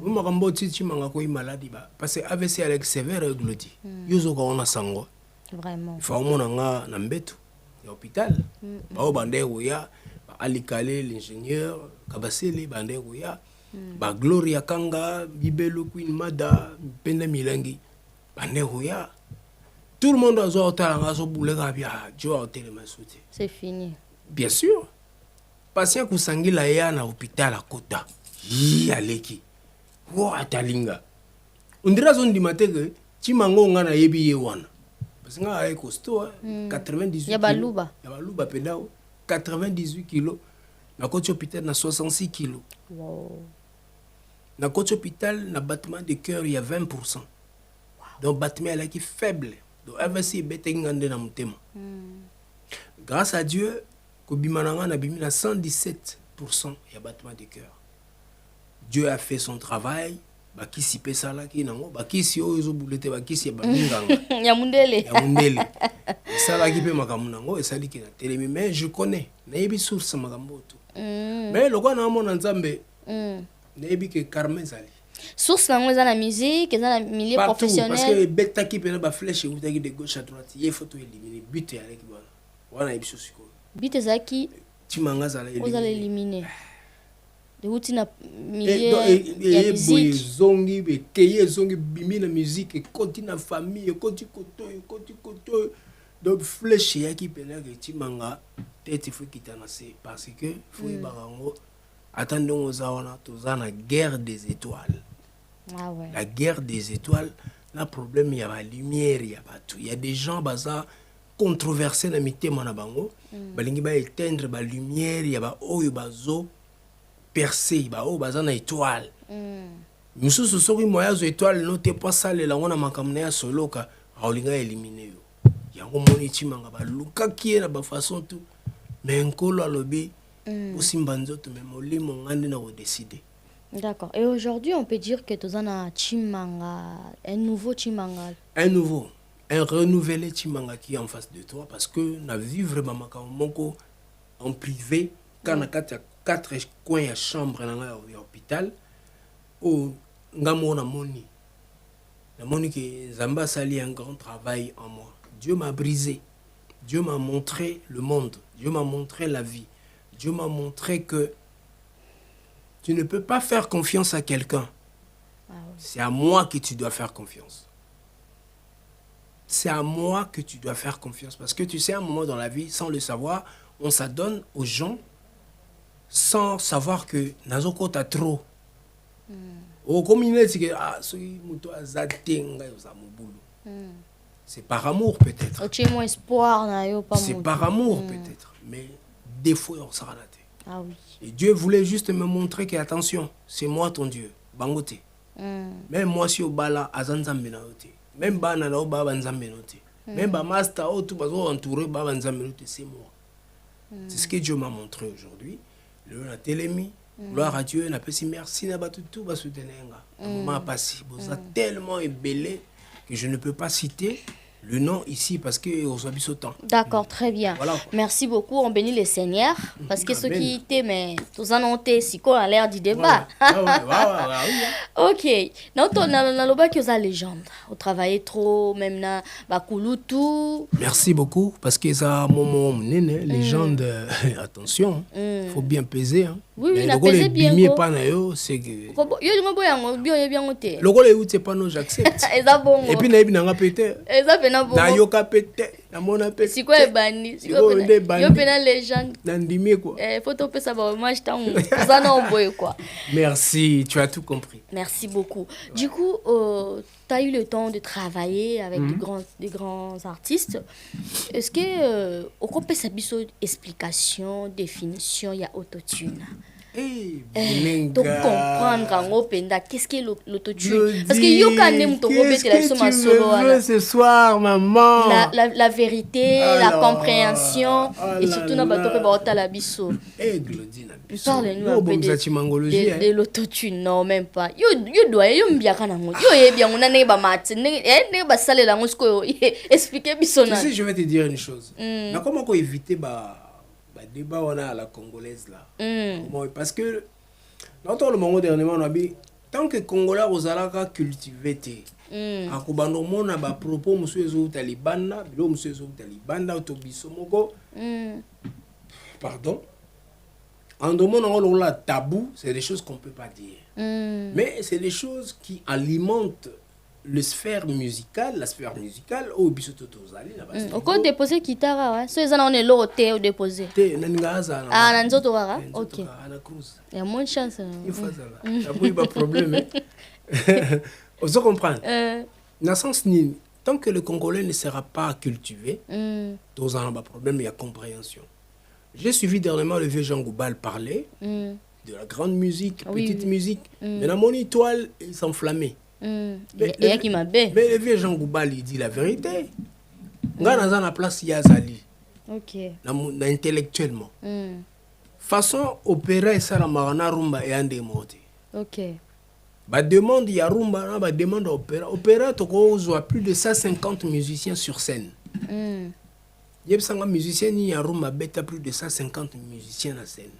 Speaker 2: makambo titi manga ko maladie ba parce que AVC avec sévère glodi yozo ko ona sango
Speaker 3: vraiment
Speaker 2: il faut mona nga na mbeto ya hôpital ba bande ya alikale l'ingénieur kabaseli bande ya ba Gloria Kanga Bibelo Queen Mada penda milangi bande ya tout le monde a zotala so boulega bia jo hôtel masouti
Speaker 3: c'est fini
Speaker 2: bien sûr patient kusangila ya na hôpital à Kota yi aleki wo atalinga undira zo ndimateke chimango nga na yebi ye wana parce que nga ay costaud 98
Speaker 3: ya baluba
Speaker 2: pendao 98 kilos na côté hôpital na 66 kilos
Speaker 3: wow.
Speaker 2: Na côté hôpital na battement de cœur il y a 20%. Wow. Donc battement là qui faible donc AVC betengande na mutema grâce à Dieu kobimananga na bimi na 117% ya battement de cœur. Dieu a fait son travail bakisi pesa la ki nango bakisi oyo bulete bakisi ba minganga
Speaker 3: ya mundele
Speaker 2: ça la ki pe makamu nango et ça dit que na telemi mais je connais na yebi source makambo to mais lokwa na mona nzambe na yebi que Carmen zali
Speaker 3: source nango za na musique za na milieu professionnel
Speaker 2: parce que beta ki pe na ba flèche ou de gauche à droite il faut éliminer but ya leki bwana wana yebi source ko
Speaker 3: but zaki
Speaker 2: timanga zala
Speaker 3: éliminer de routine milieu ya musique
Speaker 2: zongi be keye zongi bimi na musique et continue na famille continue koto donc flèche ya ki pena que timanga tête il faut quitter na c'est parce que faut barango attendons aux awana toza na guerre des étoiles la guerre des étoiles na problème ya la lumière ya batu il y a des gens baza controversés na mitema na bango balingi ba éteindre ba lumière ya ba oyo bazo percé ba o baza na étoile mususu soki moya zo étoile no te pas sale la ngona makamna ya soloka aolinga éliminer yo yango moni timanga ba luka ki na ba façon tout mais nkolo alobi osimba nzoto mais molimo ngande na ko décider.
Speaker 3: D'accord. Et aujourd'hui on peut dire que tozana Chimanga un nouveau Chimanga
Speaker 2: un renouvelé Chimanga qui est en face de toi parce que na vivre vraiment moko en privé quand na 4 coins ya chambre na nga hôpital o ngamo na moni que Zamba sali un grand travail en moi. Dieu m'a brisé. Dieu m'a montré le monde. Dieu m'a montré la vie. Dieu m'a montré que tu ne peux pas faire confiance à quelqu'un. C'est à moi que tu dois faire confiance. C'est à moi que tu dois faire confiance. Parce que tu sais, à un moment dans la vie, sans le savoir, on s'adonne aux gens sans savoir que Nazoko t'a trop. Comme il dit que c'est par amour peut-être. C'est par amour peut-être. Mais des fois, on s'en raté.
Speaker 3: Ah oui.
Speaker 2: Et Dieu voulait juste me montrer que, attention, c'est moi ton Dieu. Bangote. Même moi, si au bala, azanzambe na ote. Même bana na oba banzambe note. Même ba master o tout bazo entouré ba banzambe note, c'est moi. C'est ce que Dieu m'a montré aujourd'hui. Le na télémi, gloire à Dieu, na pesi merci na batu tout ba soutenenga. M'a passé, boza tellement ébélé que je ne peux pas citer le nom ici parce que on soit bis temps.
Speaker 3: D'accord, très bien. Voilà. Merci beaucoup, on bénit le Seigneur parce que ceux qui étaient mais tous en ont si quoi a l'air du débat. OK. Notre na loba que za légende. On travaillait trop même na bakulutu.
Speaker 2: Merci beaucoup parce que ça moment légende attention, faut bien peser hein.
Speaker 3: Oui, on a pesé bien.
Speaker 2: Mais pas na yo, c'est que
Speaker 3: yo ngo boyango bien bien oté.
Speaker 2: Loko le uté pas non j'accepte. Et puis na yebi na nga pété. Na yoka pété, na mona pété.
Speaker 3: Si quoi bani, si quoi yo pena légende.
Speaker 2: Nandimi quoi.
Speaker 3: Photo pesa ba moi je t'en ça non boy quoi.
Speaker 2: Merci, tu as tout compris.
Speaker 3: Merci beaucoup. Du coup, tu as eu le temps de travailler avec des grands artistes. Est-ce que au compte sa biso explication, définition, il y a autotune.
Speaker 9: Donc
Speaker 3: comprendre qu'est-ce que l'autotune parce que yo quand même to robete la soma solo
Speaker 2: ce soir maman
Speaker 3: la vérité la compréhension et surtout na bato pe ba otala biso parle-nous un peu de l'autotune non même pas yo doit yo mbiaka na ngo yo ye bien on na ba mat ne ba salela ngo sko expliquer biso na.
Speaker 2: Tu sais, je vais te dire une chose na comment ko éviter débat on a à la congolaise là parce que dans le moment dernièrement on a dit tant que Congolais ozalaka cultivé te akobanda mona ba propos monsieur ezouta libanda bilo monsieur ezouta libanda to biso moko pardon en demandant la tabou, c'est des choses qu'on peut pas dire mais c'est des choses qui alimentent la sphère musicale au biso tozali na basi
Speaker 3: oko déposer guitare ouais so ezana on est loté ou déposer
Speaker 2: te nangaza
Speaker 3: ah na nzoto kaka OK
Speaker 2: ana cruise
Speaker 3: il y a moins de chance
Speaker 2: il faut ça là il y a pas problème on se comprend dans sens ni tant que le Congolais ne sera pas cultivé tous en pas problème il y a compréhension. J'ai suivi dernièrement le vieux Jean Goubal parler de la grande musique petite musique mais dans mon étoile il s'enflammait. Mais le vieux Jean Goubal il dit la vérité. Ngana dans la place Yazali.
Speaker 3: OK.
Speaker 2: Intellectuellement. Façon opéra et ça la marana rumba et ande monte.
Speaker 3: OK.
Speaker 2: Ba demande ya rumba ba demande opéra. Opéra to ko plus de 150 musiciens sur scène. Yebsanga musicien ni ya rumba beta plus de 150 musiciens na scène.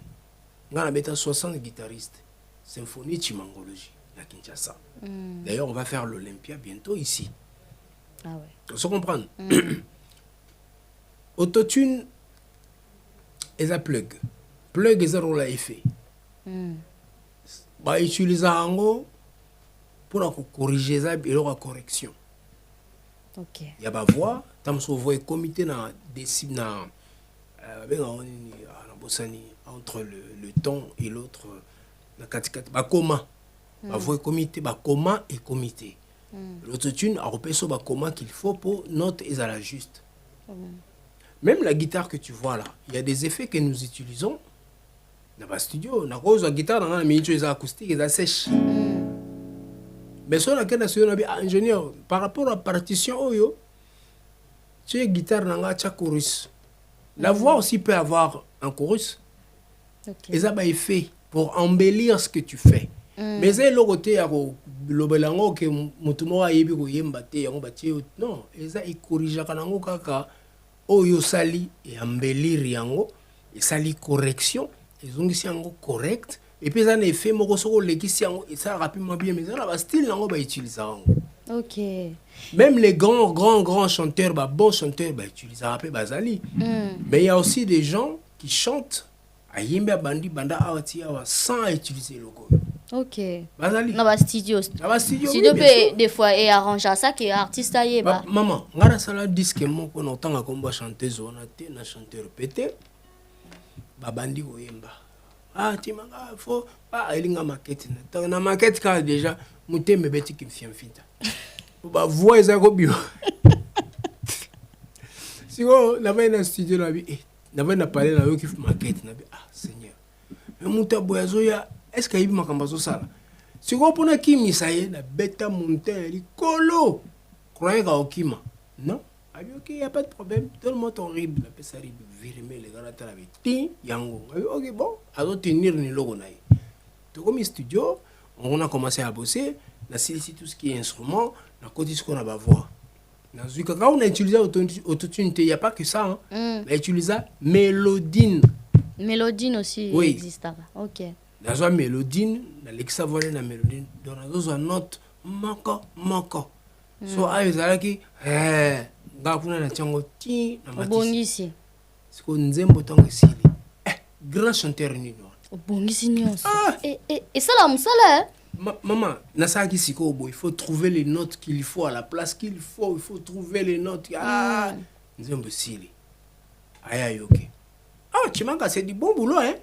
Speaker 2: Ngana beta 60 guitaristes. Symphonie Chimangologie. À Kinshasa. D'ailleurs, on va faire l'Olympia bientôt ici.
Speaker 3: Ah ouais.
Speaker 2: On se comprend. Autotune, ils a plug. Plug, ils ont effet. Bah, utiliser en pour corriger ça, il y aura correction.
Speaker 3: OK.
Speaker 2: Il y a ma voix, tant que vous comité dans décide dans entre le ton et l'autre, la catégorie. Bah, comment? Bah, vous comité, bah, comment et comité. L'autotune a repéré sur bah, comment qu'il faut pour note et à la juste. Même la guitare que tu vois là, il y a des effets que nous utilisons dans le studio. La rose, la guitare, dans la minute, les acoustiques, les sèche. Mais sur la question de ingénieur, par rapport à la partition, tu as une guitare dans la chorus. La voix aussi peut avoir un chorus. Et ça va être fait pour embellir ce que tu fais. Mais c'est le côté le belango que mutumo ayebi ko yemba te yango batie non eza ikorija kanango kaka oyo sali et embellir yango et sali correction ezongisi yango correct et puis ça ne fait moko soko lekisi yango et ça rapidement bien mais ça ba style yango ba utiliser yango.
Speaker 3: OK.
Speaker 2: Même les grands chanteurs bons chanteurs utiliser rapé bazali. Mais il y a aussi des gens qui chantent ayemba bandi banda awati awa sans utiliser le logo.
Speaker 3: OK.
Speaker 2: Bazali.
Speaker 3: Na ba studio.
Speaker 2: Studio
Speaker 3: peut des fois et arranger ça qui artiste aye ba.
Speaker 2: Maman, ngara sala disque moko na tanga komba chanteuse on a te na chanteur pété. Ba bandi oyemba. Ah timanga faut pas elinga maquette na maquette ka déjà mutembe beti ki mfiamfita. Ba voix ezako bio. Siko na va na studio na bi na va na parler na yo ki maquette na bi Seigneur. Mais mutaboyazo ya est-ce qu'il y a eu makambazo ça? Si vous prenez qui misaye na beta monter likolo, croyez qu'au kima. Non, ok, il y a pas de problème. Tout le monde horrible, la pesa horrible, virmer les gars là avec ti yango. Ok bon, alors tenir ni logo naï. Tout comme studio, on a commencé à bosser, on a saisi tout ce qui est instrument, on a côté ce qu'on a voix. Quand on a utilisé autotune, il n'y a pas que ça. On a utilisé mélodine.
Speaker 3: Mélodine aussi existe. Ok.
Speaker 2: Dans la mélodine, dans l'exavoine la mélodine, dans la note manko. So aizalaki ngakuna na chango ti na matisi.
Speaker 3: Bongisi.
Speaker 2: Siko nzembo tongo sili. Grand chanteur ni no.
Speaker 3: Bongisi nyonso. Et ça la musala
Speaker 2: maman, nasaki siko bo, il faut trouver les notes qu'il faut à la place qu'il faut, il faut trouver les notes. Nzembo sili. Aïe ok. Ah, Chimanga c'est du bon boulot hein.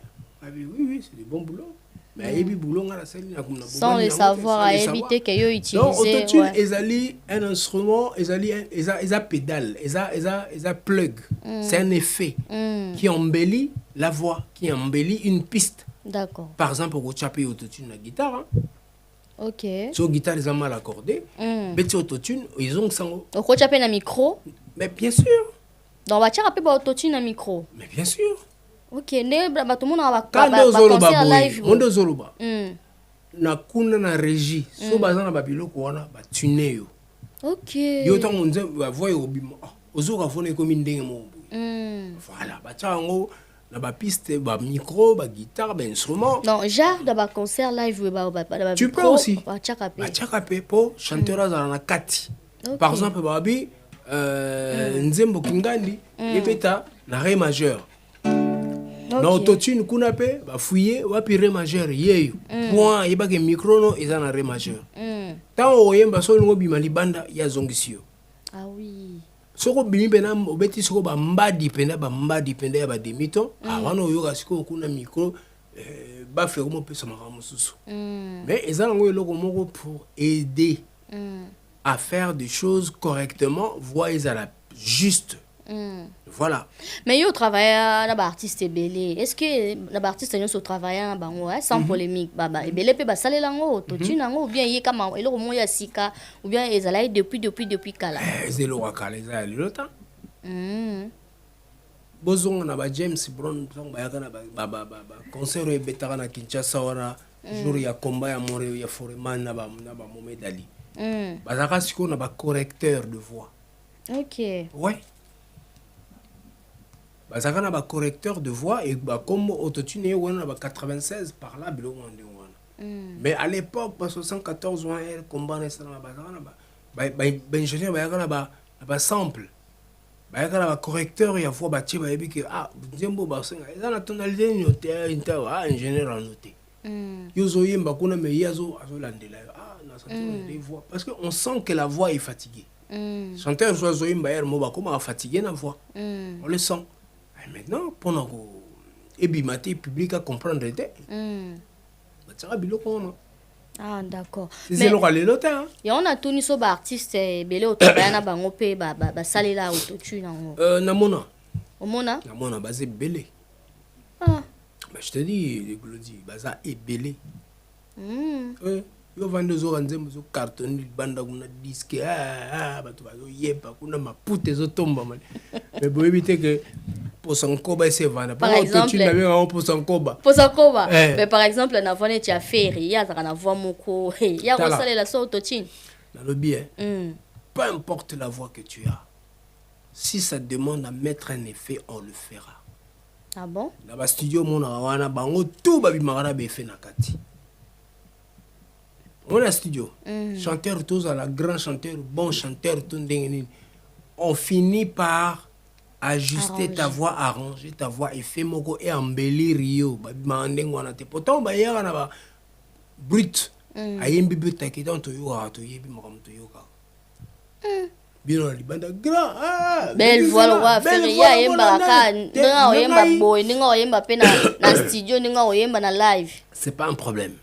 Speaker 2: Ah oui, c'est du bon boulot. Mais il boulot ngala sali na kumna.
Speaker 3: Sans le savoir à éviter que yo utiliser.
Speaker 2: Donc autotune ezali un instrument, ezali eza pédale, eza plug. C'est un effet qui embellit la voix, qui embellit une piste.
Speaker 3: D'accord.
Speaker 2: Par exemple, pour chaper autotune la guitare hein.
Speaker 3: OK.
Speaker 2: Sur guitare ils ont mal accordé. Mais sur autotune, ils ont sango.
Speaker 3: Pour chaper na micro?
Speaker 2: Mais bien sûr.
Speaker 3: Donc va chaper ba autotune na micro.
Speaker 2: Mais bien sûr.
Speaker 3: OK, ne ba tout monde va
Speaker 2: concert live. Mondo zoloba. Na kuna na régie. So bazana ba biloko wana ba tuner yo.
Speaker 3: OK.
Speaker 2: Yo tango nze ba voix obima. Ozoka fone comme ndenge mo. Voilà, ba chango na ba piste, ba micro, ba guitare, ba instrument.
Speaker 3: Non, genre dans ba concert live ba
Speaker 2: tu peux aussi.
Speaker 3: Ba chakape.
Speaker 2: Ba chakape po chanteur na kati. Par exemple babi Nzembo Kingandi ebeta na ré majeur. Na autotune kuna pe ba fouiller wapi ré majeur yeyo. Point yeba ke micro no eza na ré majeur. Tant oyemba so ngo bima libanda ya zongisio.
Speaker 3: Ah oui.
Speaker 2: Soko bimi pena obeti soko ba mbadi penda ya ba demiton avant oyoka siko kuna micro ba faire mo pesa makamu susu. Mais ezala ngo eloko moko pour aider à faire des choses correctement, voix ezala juste. Voilà.
Speaker 3: Mais yo travaille na ba artiste belé. Est-ce que na ba artiste nyonso travaille na bango sans polémique baba ebele pe ba salela ngo totune ngo ou bien ye kama eloko mo ya sika ou bien ezala depuis kala.
Speaker 2: Zelo wakala ezala lota. Bozonga na ba James Brown ba yaka na ba concert e betaka na Kinshasa wana jour ya combat ya Moreo ya Foreman na ba Mohamed Ali. Bazaka siko na ba correcteur de voix.
Speaker 3: OK.
Speaker 2: Ouais. Bazaka na ba correcteur de voix et ba comme autotune wana ba 96 par là bilo wande wana. Mais à l'époque ba 74 wana elle combat na sana bazaka na ba ingénieur ba yaka na ba sample. Ba yaka na ba correcteur ya voix ba tie ba yebi que Nzembo ba senga eza na tonalité noté ingénieur en noté. Yozo yemba kuna me yazo azolandela na sentir des voix parce que on sent que la voix est fatiguée. Chanteur Zozo yemba yer mo ba comment fatigué na voix. On le sent. Et maintenant pendant que ebimate public à comprendre était. Ba tsara biloko on.
Speaker 3: Ah d'accord.
Speaker 2: C'est le lota.
Speaker 3: Et on a tout ni so ba artiste belé au travail na bango pe ba salela autotune ngo.
Speaker 2: Namona.
Speaker 3: Omona?
Speaker 2: Namona basé belé. Bah je te dis les glodis baza et belé. Yo vande zo Nzembo zo carton banda kuna disque bato bazo yeba kuna mapute zo tomba man. Mais bo éviter que pour son koba c'est vendre.
Speaker 3: Par exemple,
Speaker 2: pour son koba.
Speaker 3: Pour son koba. Mais par exemple, na vone tia feri, ya za na voix moko, ya rosale la so autotune.
Speaker 2: Dans le bien. Peu importe la voix que tu as. Si ça demande à mettre un effet, on le fera.
Speaker 3: Ah bon?
Speaker 2: Dans le studio mona wana bango tout babi magana be fait na kati. On a studio. Chanteur tous à la grand chanteur, bon chanteur tout ndengeni. On finit par ajuster ta voix, arranger ta voix et faire moko et embellir yo. Babi mandeng wana te. Pourtant ba yera na ba brut. Ayembi buta ki donc to yo to yebi makam to yo ka. Bino libanda grand.
Speaker 3: Belle voix le roi feria yemba ka nga oyemba boy nga oyemba pe na studio nga oyemba na live.
Speaker 2: C'est pas un problème.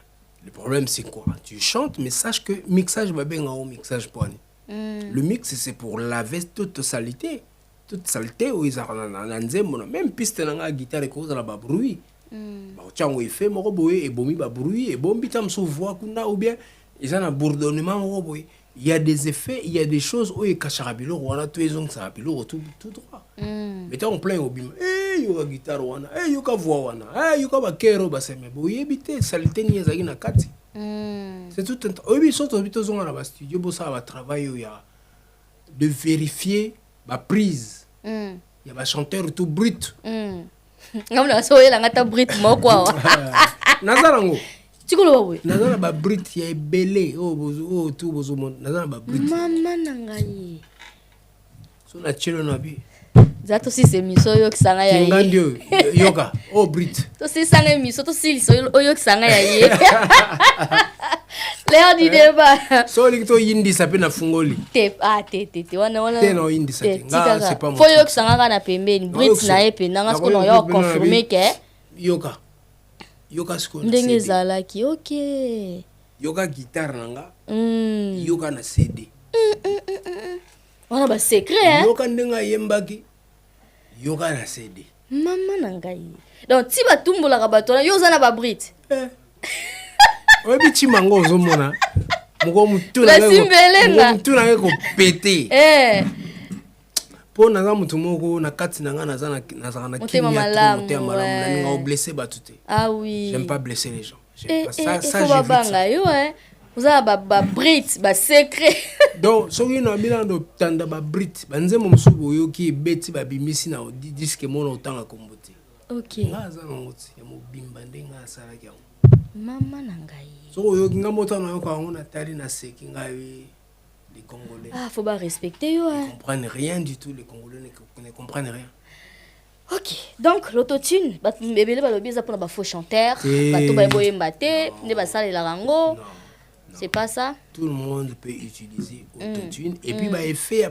Speaker 2: Le problème c'est quoi? Tu chantes mais sache que mixage va bien en mixage pour le mix c'est pour laver toute saleté. Toute saleté où ils ont Nzembo même piste na guitare et cause la ba bruit. Ba chango effet moko boye et bomi ba bruit et bombi tam so voix kuna ou bien ils ont un bourdonnement moko boye. Il y a des effets, il y a des choses où il cache rabilo wana tous les gens ça rabilo tout droit. Mais tant on plein au bim. Yo guitare wana, yo ka voix wana, yo ka ba kero ba seme boye bité saleté ni ezaki na kati. C'est tout un oui surtout habitons on na studio bo ça va travailler il y a de vérifier ba prise. Il y a ba chanteur tout brut.
Speaker 3: Ngamla so yela ngata brut moko wa.
Speaker 2: Nazarango.
Speaker 3: Tikolo we.
Speaker 2: Nazana ba brut ya belé oh tout bozo monde. Nazana ba brut.
Speaker 3: Mama nangai.
Speaker 2: So na chelo na bi.
Speaker 3: Zato si se miso yo kisanga ya ye.
Speaker 2: Ngandio yoga oh brut.
Speaker 3: To si sanga miso to si so yo kisanga ya ye. Léo di débat.
Speaker 2: So likito yindi sape na fungoli.
Speaker 3: Te wana.
Speaker 2: Te no yindi sape. Nga c'est pas moi.
Speaker 3: Faut yo kisanga na pembeni. Brut na ye pe nanga sko no yo confirmer que
Speaker 2: yoga sko
Speaker 3: ndenge zalaki OK.
Speaker 2: Yoga guitare nanga. Yoga na CD.
Speaker 3: Wana ba secret hein.
Speaker 2: Yoga ndenga yembaki. Yoga na CD.
Speaker 3: Mama nangai. Donc ti ba tumbola ka batona yo zana ba Brit.
Speaker 2: Obi ti mango zomona. Mugo mutuna ko pété. Po na mutu moko na kati na ngana zana na
Speaker 3: kimia malamu
Speaker 2: nga blesser batute.
Speaker 3: Ah oui.
Speaker 2: J'aime pas blesser les gens. J'aime pas ça
Speaker 3: je veux ça. Yo vous avez ba Brit ba secret.
Speaker 2: Donc soki na bilando tanda ba Brit banzemo msubo yoki beti ba bimisi na disque mono otanga kombote.
Speaker 3: Ok. Maman nangai.
Speaker 2: So yo kinga mota na yo kwa ngona tali na seki ngai les Congolais.
Speaker 3: Ah, faut pas respecter yo hein.
Speaker 2: Ils comprennent rien du tout, les Congolais ne comprennent rien.
Speaker 3: Ok, donc l'autotune, ebele balobi eza pona ba faux chanteur, bato ba boyemba te, ne ba sala la rango. C'est pas ça?
Speaker 2: Tout le monde peut utiliser autotune et puis bah effet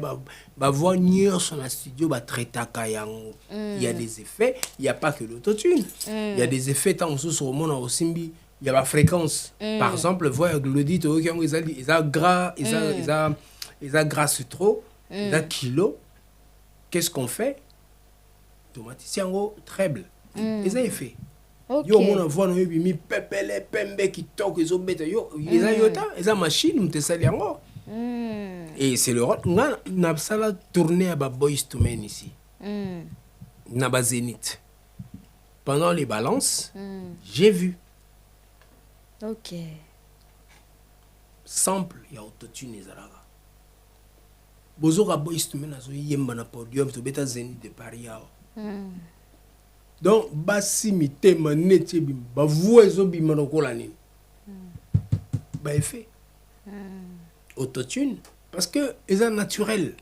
Speaker 2: bah voix nier sur la studio bah traitaka yango. Il y a des effets, il y a pas que l'autotune. Il y a des effets tant sur le monde au simbi, il y a la fréquence. Par exemple, voix glodite ils a gras, ils a grasse trop, ils a kilo. Qu'est-ce qu'on fait? Automaticien treble. Ils a effet.
Speaker 3: Okay.
Speaker 2: Yo mona voix no mi pepele pembe qui toque les obeta yo ils a yota ils a machine on te sali yango. Et c'est le rôle na sala tourner à Boys to Men ici. Na ba Zénith. Pendant les balances, j'ai vu.
Speaker 3: OK.
Speaker 2: Sample ya autotune ezalaka. Bozoka Boys to Men azo yemba na podium to beta Zénith de Paris yao. Donc basi mitema neti bim ba voix ezo bima lokola nini ba effet autotune parce que eza naturel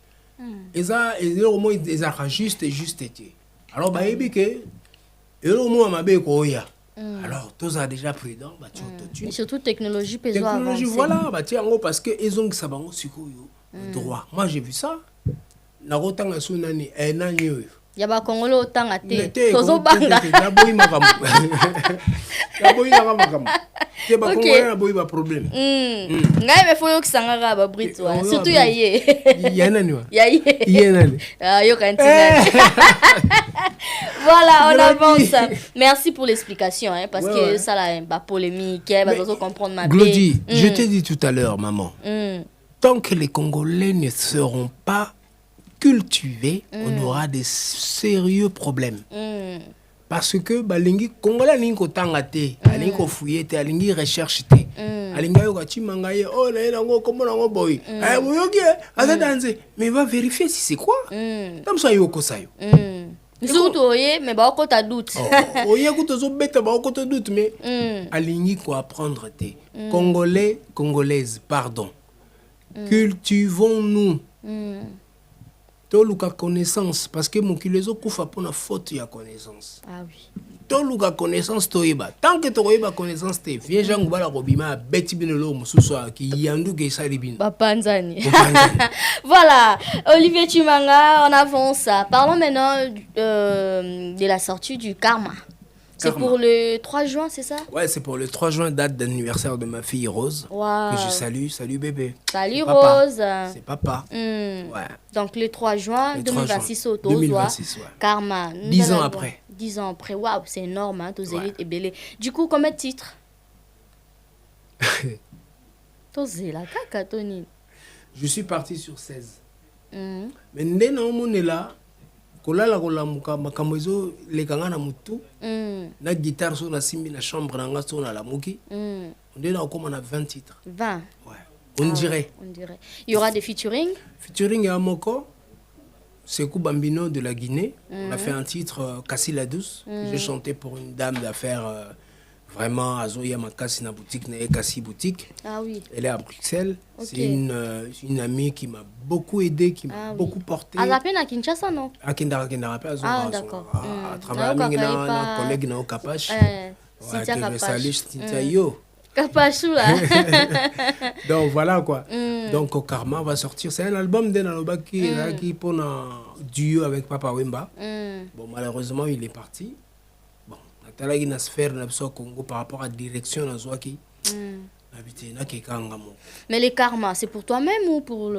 Speaker 2: eza au moins eza juste été alors ba ebike elo mo mabe ko ya alors tous a déjà prudent ba autotune
Speaker 3: et surtout technologie peso avancer
Speaker 2: voilà ba ti yango parce que ezong sabango sikoyo droit moi j'ai vu ça na rotanga sunani enani yo
Speaker 3: ya ba Congolais otanga te tozo banga
Speaker 2: na boyi makambo na boyi makambo te ba Congolais na boyi ba problème
Speaker 3: ngai me foyo kisanga ba Brito surtout ya ye
Speaker 2: ya nani wa
Speaker 3: ya ye
Speaker 2: nani
Speaker 3: yo kantina voilà on avance merci pour l'explication hein, parce que ça là ba polémique ba tozo comprendre ma
Speaker 2: Glody je t'ai dit tout à l'heure maman tant que les Congolais ne seront pas cultivé, on aura des sérieux problèmes. Parce que balingi Congolais lingi ko tangate, alingi ko fouiller te, alingi recherche te. Alingi yo ka chimangaye, oh na ngo komo na ngo boy. Eh boyoki, asa danser, mais va vérifier si c'est quoi. Tam so yo ko sayo.
Speaker 3: Surtout oye, mais ba ko ta doute.
Speaker 2: Oye ko to zo beta ba ko ta doute mais alingi ko apprendre te. Congolais, Congolaises, pardon. Cultivons-nous. Toluka connaissance parce que mon kilezo kufa pona faute ya connaissance.
Speaker 3: Ah oui.
Speaker 2: Toluka connaissance toyeba. Tant que toyeba connaissance te viens jangu bala kobima beti binelo mususu ki yandu ke salibine.
Speaker 3: Bapanzani. Voilà, Olivier Chimanga, on avance. Parlons maintenant de la sortie du Karma. C'est pour le 3 juin, c'est ça?
Speaker 2: Ouais, c'est pour le 3 juin, date d'anniversaire de ma fille Rose.
Speaker 3: Wow.
Speaker 2: Que je salue. Salut bébé.
Speaker 3: Salut Rose.
Speaker 2: C'est papa.
Speaker 3: Ouais. Donc le 3 juin 2026 au
Speaker 2: 2026, ouais.
Speaker 3: Karma.
Speaker 2: 10 ans après.
Speaker 3: 10 ans après. Waouh, c'est énorme, hein, Tozélit et Belé. Du coup, combien de titres? Tozéla, kaka, Tony.
Speaker 2: Je suis parti sur 16. Mais dès que là, kolala kolamuka makambo ezo lekanga na mutu na guitare so na simbi na chambre na ngaso na lamuki on est là comme on a 20 titres
Speaker 3: 20
Speaker 2: ouais on dirait
Speaker 3: il y aura des featuring
Speaker 2: à Moko Sekou Bambino de la Guinée on a fait un titre Kassi la douce que j'ai chanté pour une dame d'affaires vraiment Azoya Makasi na boutique na Kassi boutique.
Speaker 3: Ah oui.
Speaker 2: Elle est à Bruxelles. Okay. C'est une amie qui m'a beaucoup aidé, qui m'a beaucoup porté.
Speaker 3: À la peine à Kinshasa non?
Speaker 2: À Kinshasa
Speaker 3: ah d'accord.
Speaker 2: À travers un collègue na Okapash.
Speaker 3: Cynthia Kapash.
Speaker 2: Cynthia yo.
Speaker 3: Kapachou là.
Speaker 2: Donc voilà quoi. Donc Karma va sortir. C'est un album d'Enaloba qui pour un duo avec Papa Wemba. Bon malheureusement il est parti. Tala ina sphère na biso Congo par rapport à la direction na Zouaki.
Speaker 3: Mais les karmas, c'est pour toi-même ou pour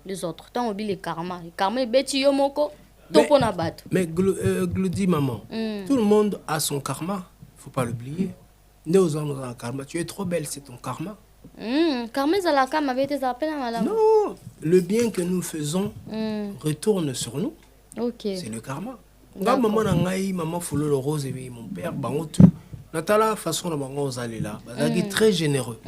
Speaker 3: les autres? T'as oublié les karmas. Les karmas, c'est bêti yomoko.
Speaker 2: Mais Glody maman, tout le monde a son karma. Faut pas l'oublier. Nous avons un karma. Tu es trop belle, c'est ton karma.
Speaker 3: Karma, c'est la karma avec tes appels à madame.
Speaker 2: Non, le bien que nous faisons retourne sur nous.
Speaker 3: Ok.
Speaker 2: C'est le karma. Maman nangai, maman Folo le Rose et mon père, bango tout. Natala façon de maman aux allées là, très généreux.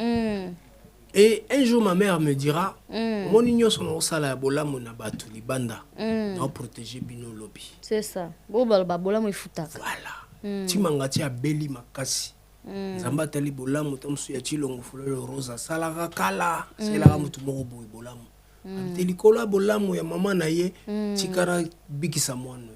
Speaker 2: Et un jour, ma mère me dira, mon union son sala bola mon abatu libanda, on protéger bino lobby.
Speaker 3: C'est ça. Bola bola mo futa.
Speaker 2: Voilà. Timangati a beli makasi. Zamba tali bola mo tamsu ya chilongo fulolo rosa sala kala. C'est la mutu mo boy bola mo. Telikola bola mo ya mama na ye, chikara bikisa mwana.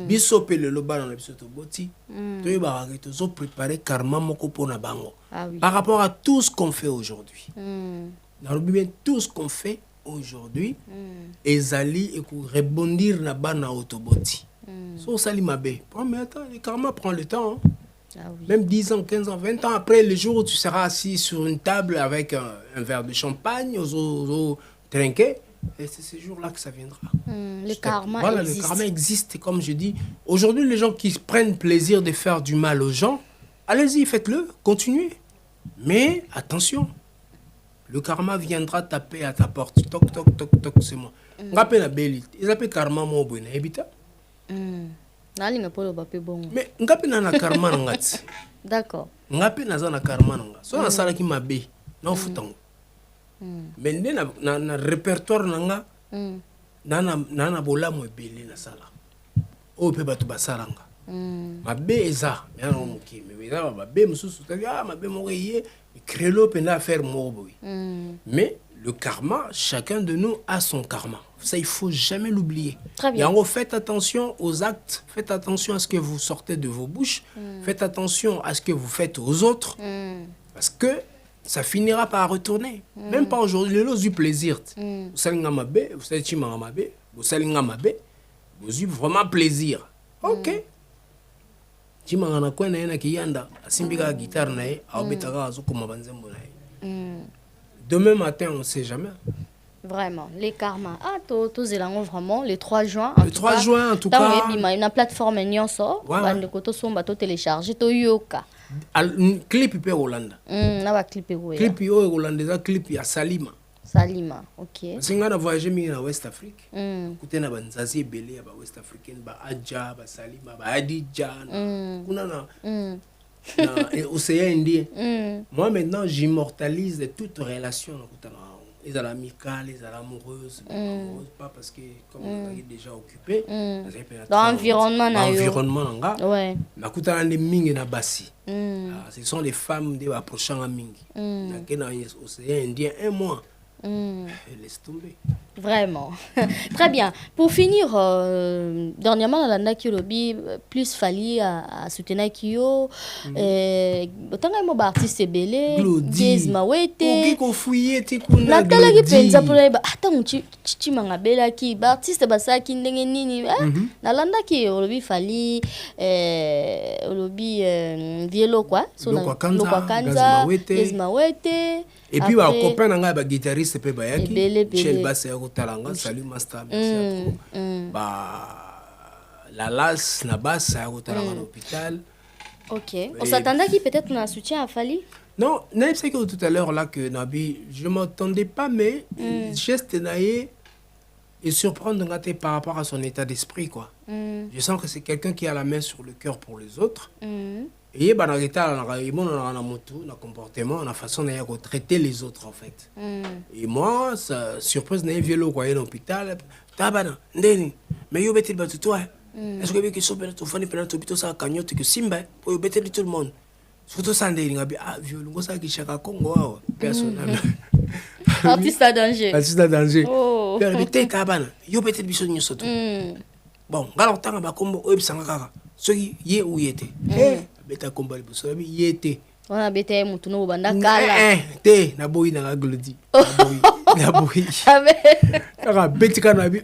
Speaker 2: Biso pele lo bana na biso to boti. To ba to zo préparer karma moko pona bango. Par rapport à tout ce qu'on fait aujourd'hui. Bien tout ce qu'on fait aujourd'hui, ezali et pour rebondir na bana autoboti. So sali mabe. Mais attends, le karma prend le temps. Même 10 ans, 15 ans, 20 ans après, le jour où tu seras assis sur une table avec un verre de champagne, aux trinqués, et c'est ce jour-là que ça viendra.
Speaker 3: Le karma existe.
Speaker 2: Le karma existe. Et comme je dis, aujourd'hui, les gens qui prennent plaisir de faire du mal aux gens, allez-y, faites-le, continuez. Mais attention, le karma viendra taper à ta porte. Toc, toc, toc, toc, c'est moi. Rappelez la belle. Ils appellent karma mon bon habitat. Mais ngapi na karma ngati.
Speaker 3: D'accord.
Speaker 2: Ngapi na zana karma nga. So na sala ki mabe na futango. Mais na répertoire nanga na bola mo ebele na sala. O pe batu basalanga. Mabe eza ya no muki mais eza mabe mususu mabe mo ye créelo pe na faire mo boy. Mais le karma, chacun de nous a son karma. Ça, il faut jamais l'oublier. Et en gros, faites attention aux actes, faites attention à ce que vous sortez de vos bouches, faites attention à ce que vous faites aux autres, parce que ça finira par retourner. Même pas aujourd'hui, le lot du plaisir. Vous savez, vous avez vraiment plaisir. Ok. Demain matin, on ne sait jamais.
Speaker 3: Vraiment, les karmas. Ah, tous les vraiment, le 3 juin.
Speaker 2: Le 3 juin, en tout cas.
Speaker 3: Il y a une plateforme Nyonso. Il y a télécharger.
Speaker 2: Clip peut Hollande.
Speaker 3: Clip
Speaker 2: Hollande, clip à Salima.
Speaker 3: Salima, ok.
Speaker 2: Parce que on a voyagé en West Afrique. Écoutez, on a Banzazi belé à West Africaine, Adja, Salima, Adidja. Océan Indien. Moi maintenant j'immortalise toute relation les amicales, les amoureuses, pas parce que comme on est déjà occupé
Speaker 3: dans l'environnement
Speaker 2: ouais nakuta na mingi na basi ce sont les femmes de approchant à mingi na Océan Indien un mois. Laisse tomber.
Speaker 3: Vraiment. Très bien. Pour finir, dernièrement, dans la Kiolobi, plus fallu à soutenir Kyo. Autant que mon artiste est belé. Gizma Wete. Natala qui pensa pour les attends, tu m'as bela qui artiste basa qui n'engage nini. Na landa qui Olobi fallu Olobi vielo quoi.
Speaker 2: Lokwakanza.
Speaker 3: Gizma Wete.
Speaker 2: Et puis bah copain nanga ba guitariste pe bayaki Michel Basse ya kotalanga salut master merci bah la las na basse ya kotalanga à l'hôpital.
Speaker 3: OK. On s'attendait qu'il peut-être on a soutien à Fali.
Speaker 2: Non, n'est-ce que tout à l'heure là que Nabi je m'attendais pas mais geste naïe et surprendre ngate par rapport à son état d'esprit quoi. Je sens que c'est quelqu'un qui a la main sur le cœur pour les autres. Et bah na comportement, la façon de traiter les autres en fait. Et moi, ça surprise n'a violé quoi à l'hôpital. Tabana, ndeni, mais yo bete batu toi. Est-ce que que so peut-être fani peut être hôpital ça cagnotte que simba pour bete tout le monde. Surtout ça ndeni ngabi violé ça qui chaka Congo personnel.
Speaker 3: Artiste à danger.
Speaker 2: Artiste à danger. Permettez tabana, yo bete biso nyoso tout. Bon, ngalo tanga ba kombo oyebisanga kaka. Soki ye ou yete. Beta combat le yete
Speaker 3: on a beta mutu no banda kala
Speaker 2: te na boyi na glodi na boyi aka betika na bi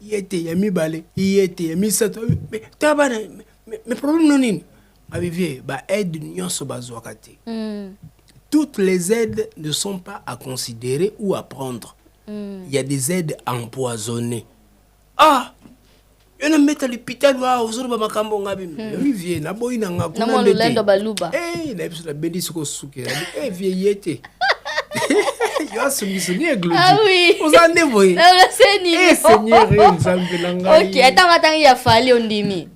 Speaker 2: yete ya mi balé yete ya mi sato mais tabana mais problème non nini avivier ba aide nyonso bazwaka te. Toutes les aides ne sont pas à considérer ou à prendre. Il y a des aides empoisonnées. Ah on a mis à l'hôpital aux ba makambo ngabi vieux na boyi na ngakuna
Speaker 3: na lendo baluba
Speaker 2: na biso na bedi siko suke vieyete yo asumi glodi
Speaker 3: ah oui
Speaker 2: ozande boyi
Speaker 3: na seni
Speaker 2: seigneur nzambelanga
Speaker 3: OK atanga ya Fali ondimi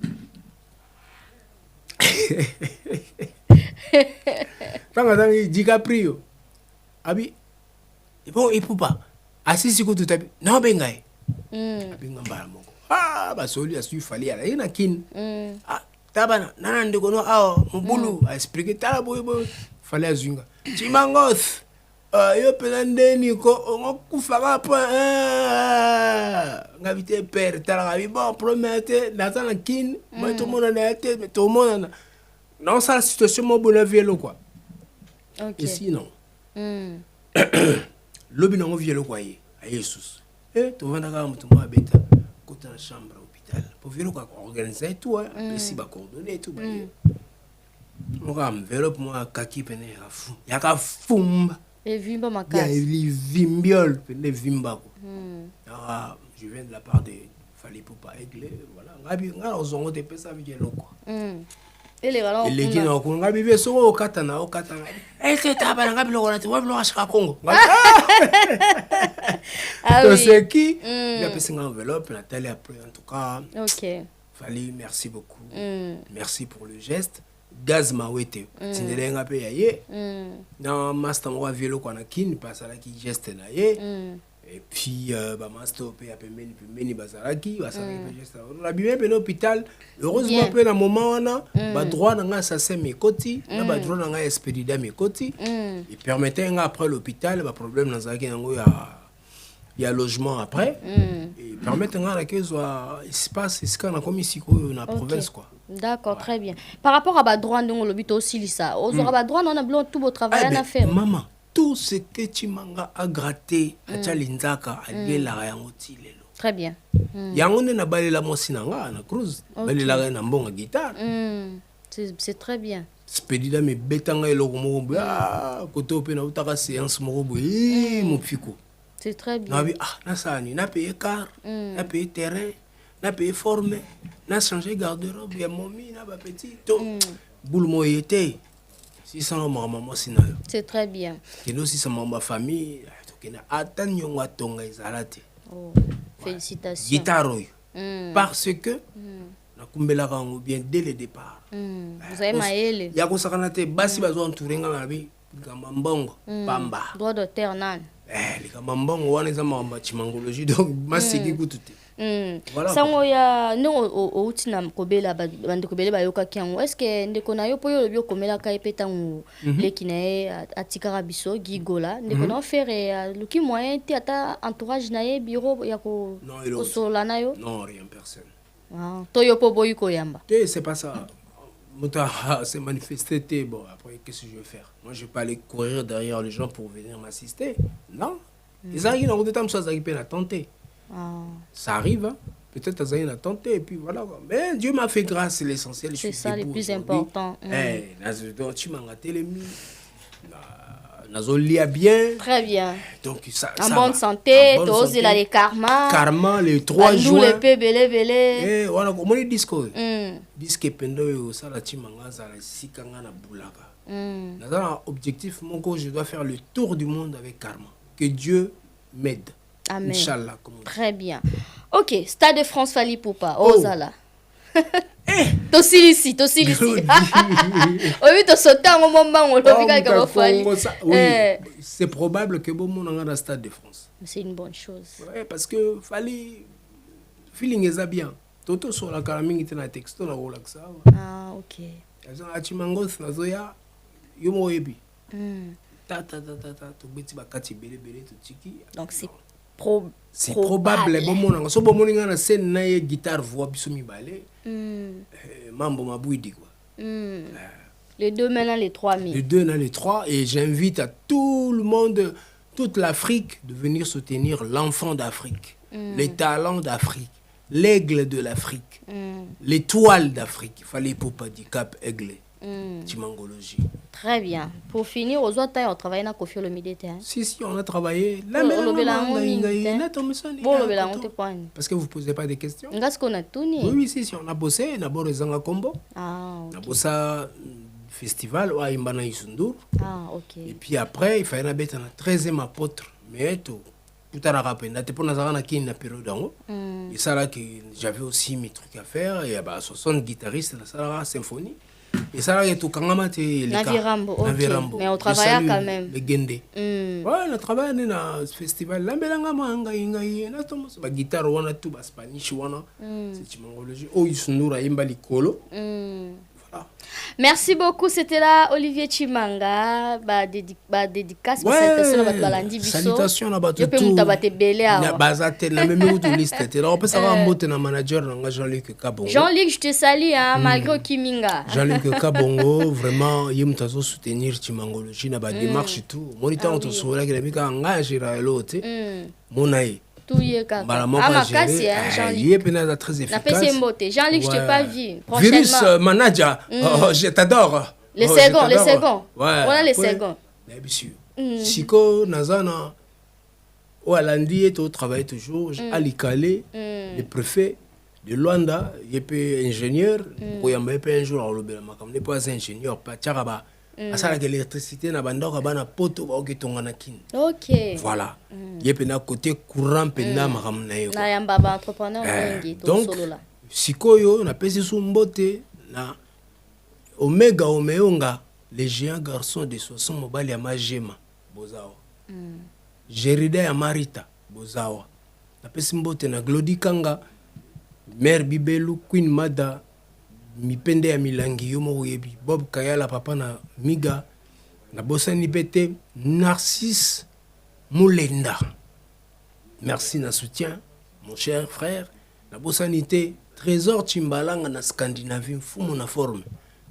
Speaker 2: tanga DiCaprio abi Et bon, et pourquoi? Assis sur tout à non, bengaï. Benga mbala moko. Ah, bah, celui a su fallait aller na kin. Ah, tabana, nana ndekono, ah, mbulu, a expliqué, talaboy, fallait azunga. Chimangos. Yo penandeni ko ngokufaka pa ngavite père tala bon promete natana kin moi tout monde na tête tout monde non ça la situation mo bonne vielo quoi. OK. Et sinon lobi nango vielo quoi yi a Jesus to vanda ka mutu mo abeta kota na chambre hôpital pour vielo quoi organiser tout ici ba coordonner tout ba on va enveloppe moi kaki pene ya ka fumba.
Speaker 3: Et vimba makasi.
Speaker 2: Les vimbiol, les vimba. Ah, je viens de la part de Fali Poupa Aigle, voilà. Ngabi ngala ozongo te pesa vigelo quoi.
Speaker 3: Et les galons.
Speaker 2: Et les qui n'ont qu'on ngabi ve so o katana. Eh c'est tabana ngabi lo kona te wa lo ashaka Congo. Ah oui. C'est qui? Il a passé une enveloppe Nathalie après en tout cas.
Speaker 3: OK.
Speaker 2: Fali, merci beaucoup. Merci pour le geste. Gaz mawete tindelenga pe yaye na master mo vielo kwa na kin pasala ki geste na ye et puis ba master pe ya pembeni bazalaki basala ki geste na bimé pe l'hôpital heureusement pe na moment wana ba droit na nga ça c'est mes koti na ba droit na nga expedida mes koti et permettait nga après l'hôpital ba problème na zaki nango ya logement après et permettre nga la que soit espace ce qu'on a comme ici na province quoi.
Speaker 3: D'accord, très bien. Par rapport à Badroit, on a aussi ça. Aux Badroit, on a besoin tout votre travail à faire.
Speaker 2: Maman, tout ce que tu m'as à gratter, à Tchalinzaka, à Liela, à Yangotilelo.
Speaker 3: Très bien.
Speaker 2: Yangon n'a pas la mosinanga, na cruz, balila na mbonga guitare.
Speaker 3: C'est très bien.
Speaker 2: Spedida me betanga eloko ah koto pe na utaka séance moko boy mon fiko.
Speaker 3: C'est très bien.
Speaker 2: Na sani na payer car, na payer terrain. Na payé formé, na changé garde-robe, ya momi na ba petit to. Boule mo été. Si ça no maman sina.
Speaker 3: C'est très bien.
Speaker 2: Que nous si ça maman famille, to que na atan yonga tonga izalate.
Speaker 3: Oh, félicitations.
Speaker 2: Guitare parce que na kumbela kango bien dès le départ.
Speaker 3: Vous avez maëlle.
Speaker 2: Ya ko sakana te basi bazo entourenga na bi kama mbongo pamba.
Speaker 3: Droit d'auteur nan.
Speaker 2: Les kama mbongo wana za mamba chimangologie donc masiki kutute.
Speaker 3: Voilà. Sango ya no o utina kobela bande kobela ba yoka kiango est-ce que ndeko na yo poyo bio komela ka epetango lekinae atikara biso gigola ndeko na faire luki moyen ti ata entourage na ye bureau ya ko sola na yo
Speaker 2: non rien personne
Speaker 3: to yo po boy ko yamba
Speaker 2: c'est pas ça Mouta s'est manifesté bon après qu'est-ce que je vais faire moi je vais pas aller courir derrière les gens pour venir m'assister non ils arrivent dans le temps ça arrive à tenter. Ça arrive, hein? Peut-être que ça a tenté et puis voilà. Mais Dieu m'a fait grâce, c'est l'essentiel.
Speaker 3: C'est ça le plus important.
Speaker 2: Tu m'as gâté les mis. Nazolia bien.
Speaker 3: Très bien.
Speaker 2: Donc ça.
Speaker 3: En bonne santé, tous les karma.
Speaker 2: Karma, les 3 jours.
Speaker 3: Les peu belé.
Speaker 2: Eh, voilà, comment les disques? Disque pendo, ça la timanga, ça la sikanga na boulaga. Dans un objectif, mon coach, je dois faire le tour du monde avec karma. Que Dieu m'aide.
Speaker 3: Amen.
Speaker 2: Inch'Allah.
Speaker 3: Très bien. Ok, Stade de France Fali Poupa. Ozala. Tosili ici. Oui, tu sautes un moment où
Speaker 2: c'est probable que bon monde dans le Stade de France.
Speaker 3: C'est une bonne chose.
Speaker 2: Ouais, parce que Fali feeling est bien. Toto sur la caramine était na texto na relaxa.
Speaker 3: Ah, ok.
Speaker 2: Eza chimangos na zoya yomo ebi. Ta to beti bakati bele to tiki.
Speaker 3: Donc c'est
Speaker 2: probable bon mon so bon mon na scène na guitare voix biso mi balé mambo mabouidi quoi
Speaker 3: les deux maintenant les 3000
Speaker 2: les deux dans les 3 et j'invite à tout le monde toute l'Afrique de venir soutenir l'enfant d'Afrique les talents d'Afrique l'aigle de l'Afrique l'étoile d'Afrique il fallait pour pas du Cap Aigle Timangologie.
Speaker 3: Très bien. Pour finir, aux autres, on travaille dans Kofi Olomide.
Speaker 2: Si, on a travaillé. Parce que vous ne posez pas des questions. Oui, si, on a bossé. On a bossé Zanga Combo. On a bossé festival à Imbana Isundur. Et puis après, il fallait mettre un 13e apôtre. Mais tout. Tout à l'heure, et ça là que j'avais aussi mes trucs à faire. Il y a 60 guitaristes dans la symphonie. Et ça, là, tout kangama te
Speaker 3: Navirambo, ok. Mais on travaille quand même.
Speaker 2: Le Gende. Ouais, on travaille dans ce festival. Là, mais là, on a une guitare, on a tout, Spanish, on a. C'est Chimangologie. Oh, ils sont nous, Raïmba Likolo.
Speaker 3: Merci beaucoup, c'était là Olivier Chimanga, dédicace pour salutation à Balandi Bisso.
Speaker 2: Salutation à Batou.
Speaker 3: Je peux m'tabate belé à
Speaker 2: Bazate, la même où tu listes. On peut savoir un mot de manager, Jean-Luc Kabongo.
Speaker 3: Jean-Luc, je te salue, malgré Kiminga.
Speaker 2: Jean-Luc Kabongo, vraiment, il m'a soutenir Chimangologie, dans la démarche et tout. Mon temps, on te souvient qu'il a mis un engagé à l'autre. Mon aïe.
Speaker 3: Tout y est kaka. Amakasi, Jean-Luc.
Speaker 2: Très efficace.
Speaker 3: Jean-Luc, je t'ai pas vu.
Speaker 2: Virus manager, je t'adore.
Speaker 3: Les seconds. Voilà les seconds.
Speaker 2: Bien sûr. Siko, Nazana, Oualandi est au travail toujours. Ali Kale, le préfet de Luanda, il est ingénieur. Il est un jour à l'Obéla. Il n'est pas ingénieur, pas Tcharaba. Asala que l'électricité na bandoko bana poto ba oketonga na kin.
Speaker 3: OK.
Speaker 2: Voilà. Yé na côté courant penda makam na yo.
Speaker 3: Na yamba ba entrepreneur ngi to solo la.
Speaker 2: Sikoyo na pesi sumbote na Omega Omeonga les géants garçons de 60 mobile ya Majema bozawa. Jerida ya Marita bozawa. Na pesi mbote na Glody Kanga Mère Bibelu Queen Mada mipende ya milangi yo mo yebi Bob Kayala papa na Miga na bosani pete Narcisse Moulenda. Merci na soutien mon cher frère na bosanité Trésor Chimbalanga na Scandinavie fumo na forme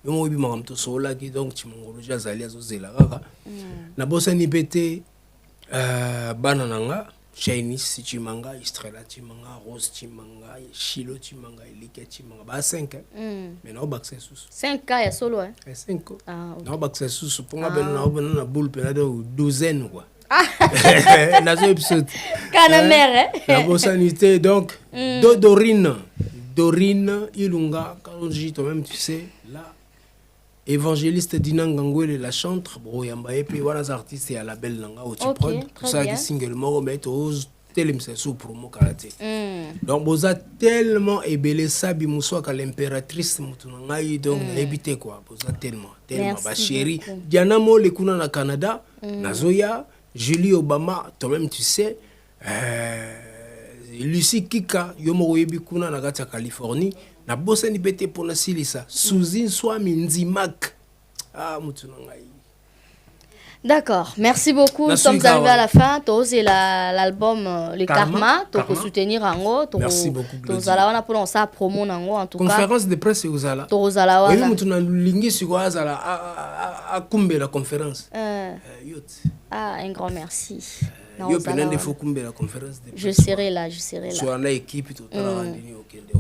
Speaker 2: yo mo yebi makamto sola ki donc Chimongologie azali azozela kaka na bosani pete bana nanga Chinese Chimanga, Estrella Chimanga, Rose Chimanga, Chilo Chimanga, Elike Chimanga. Bah 5 mais non bac c'est sous.
Speaker 3: 5 cas ya solo hein.
Speaker 2: 5. Non bac c'est sous pour moi ben na boule penade douzaine quoi. Na zo épisode.
Speaker 3: Kana mère hein.
Speaker 2: La bosanité donc Dorine Ilunga quand on dit toi-même tu sais là évangéliste Dinangangwele la chantre bro yamba et puis voilà les artistes et à la belle nanga au prod pour ça qui single moro met aux télém c'est sous promo karaté donc boza tellement ébélé sabi muswa ka l'impératrice mutunangai donc éviter quoi boza tellement ba chérie Diana Mo le kuna na Canada nazoya Julie Obama toi-même tu sais Lucie Kika yomo yebi kuna na kata Californie na bossa ni bete pour na silisa Suzy Swami Nzimak mutunangai.
Speaker 3: D'accord, merci beaucoup. Nous sommes arrivés à la fin. C'est l'album Le Karma. Tu soutenir Ango.
Speaker 2: Merci beaucoup.
Speaker 3: Tu as pour ça promo Ango en tout cas.
Speaker 2: Conférence de presse aux ala.
Speaker 3: Tu as la
Speaker 2: oui, nous avons lingué sur azala à Kumbe la conférence.
Speaker 3: Un grand merci. Je serai là.
Speaker 2: Sur l'équipe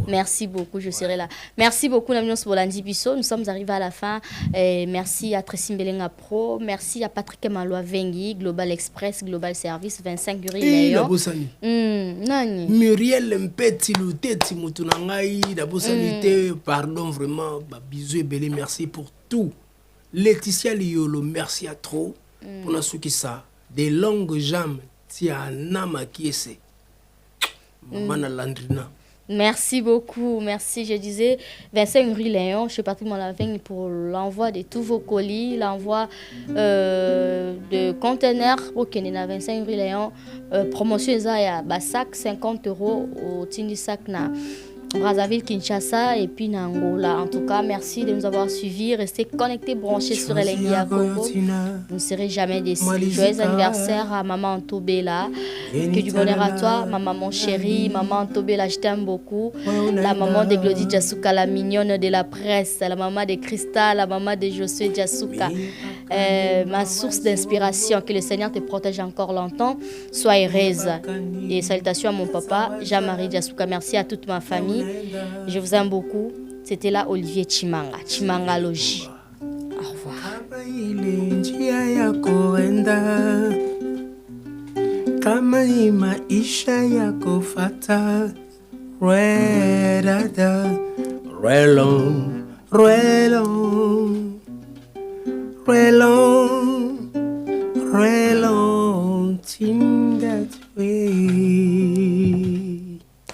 Speaker 3: merci beaucoup, je serai là. Merci beaucoup Namino Bolandi Bisso. Nous sommes arrivés à la fin. Merci à Tracy Mbelenga Pro, merci à Patrick Maloa Vengi, Global Express, Global Service 25 Léon.
Speaker 2: Nani Muriel Mpeti Luteti Mutunangai, Dabosani pardon vraiment, bisous et belé, merci pour tout. Laetitia Liolo, merci à trop pour la soukissa. Des longues jambes, tia nama kiese. Maman Landrina.
Speaker 3: Merci beaucoup, merci. Je disais 25 rue Léon, je suis partie mon lavegne pour l'envoi de tous vos colis, l'envoi de conteneurs au Kenya 25 rue Léon. Promotion Zaya, Bassac 50 € au Tindisac na Brazzaville, Kinshasa et puis Nangola. En tout cas, merci de nous avoir suivis. Restez connectés, branchés sur Elengi à Congo. Vous ne serez jamais déçus. Joyeux anniversaire à maman Antobela. Que du bonheur à toi, ma maman chérie. Maman Antobela, je t'aime beaucoup. La maman de Glody Jasuka, la mignonne de la presse. La maman de Christa, la maman de Josué Jasuka. Ma source d'inspiration. Que le Seigneur te protège encore longtemps. Sois heureuse. Et salutations à mon papa, Jean-Marie Jasuka. Merci à toute ma famille. Je vous aime beaucoup. C'était là Olivier Chimanga, Chimanga Logie. Au revoir.
Speaker 2: Relon,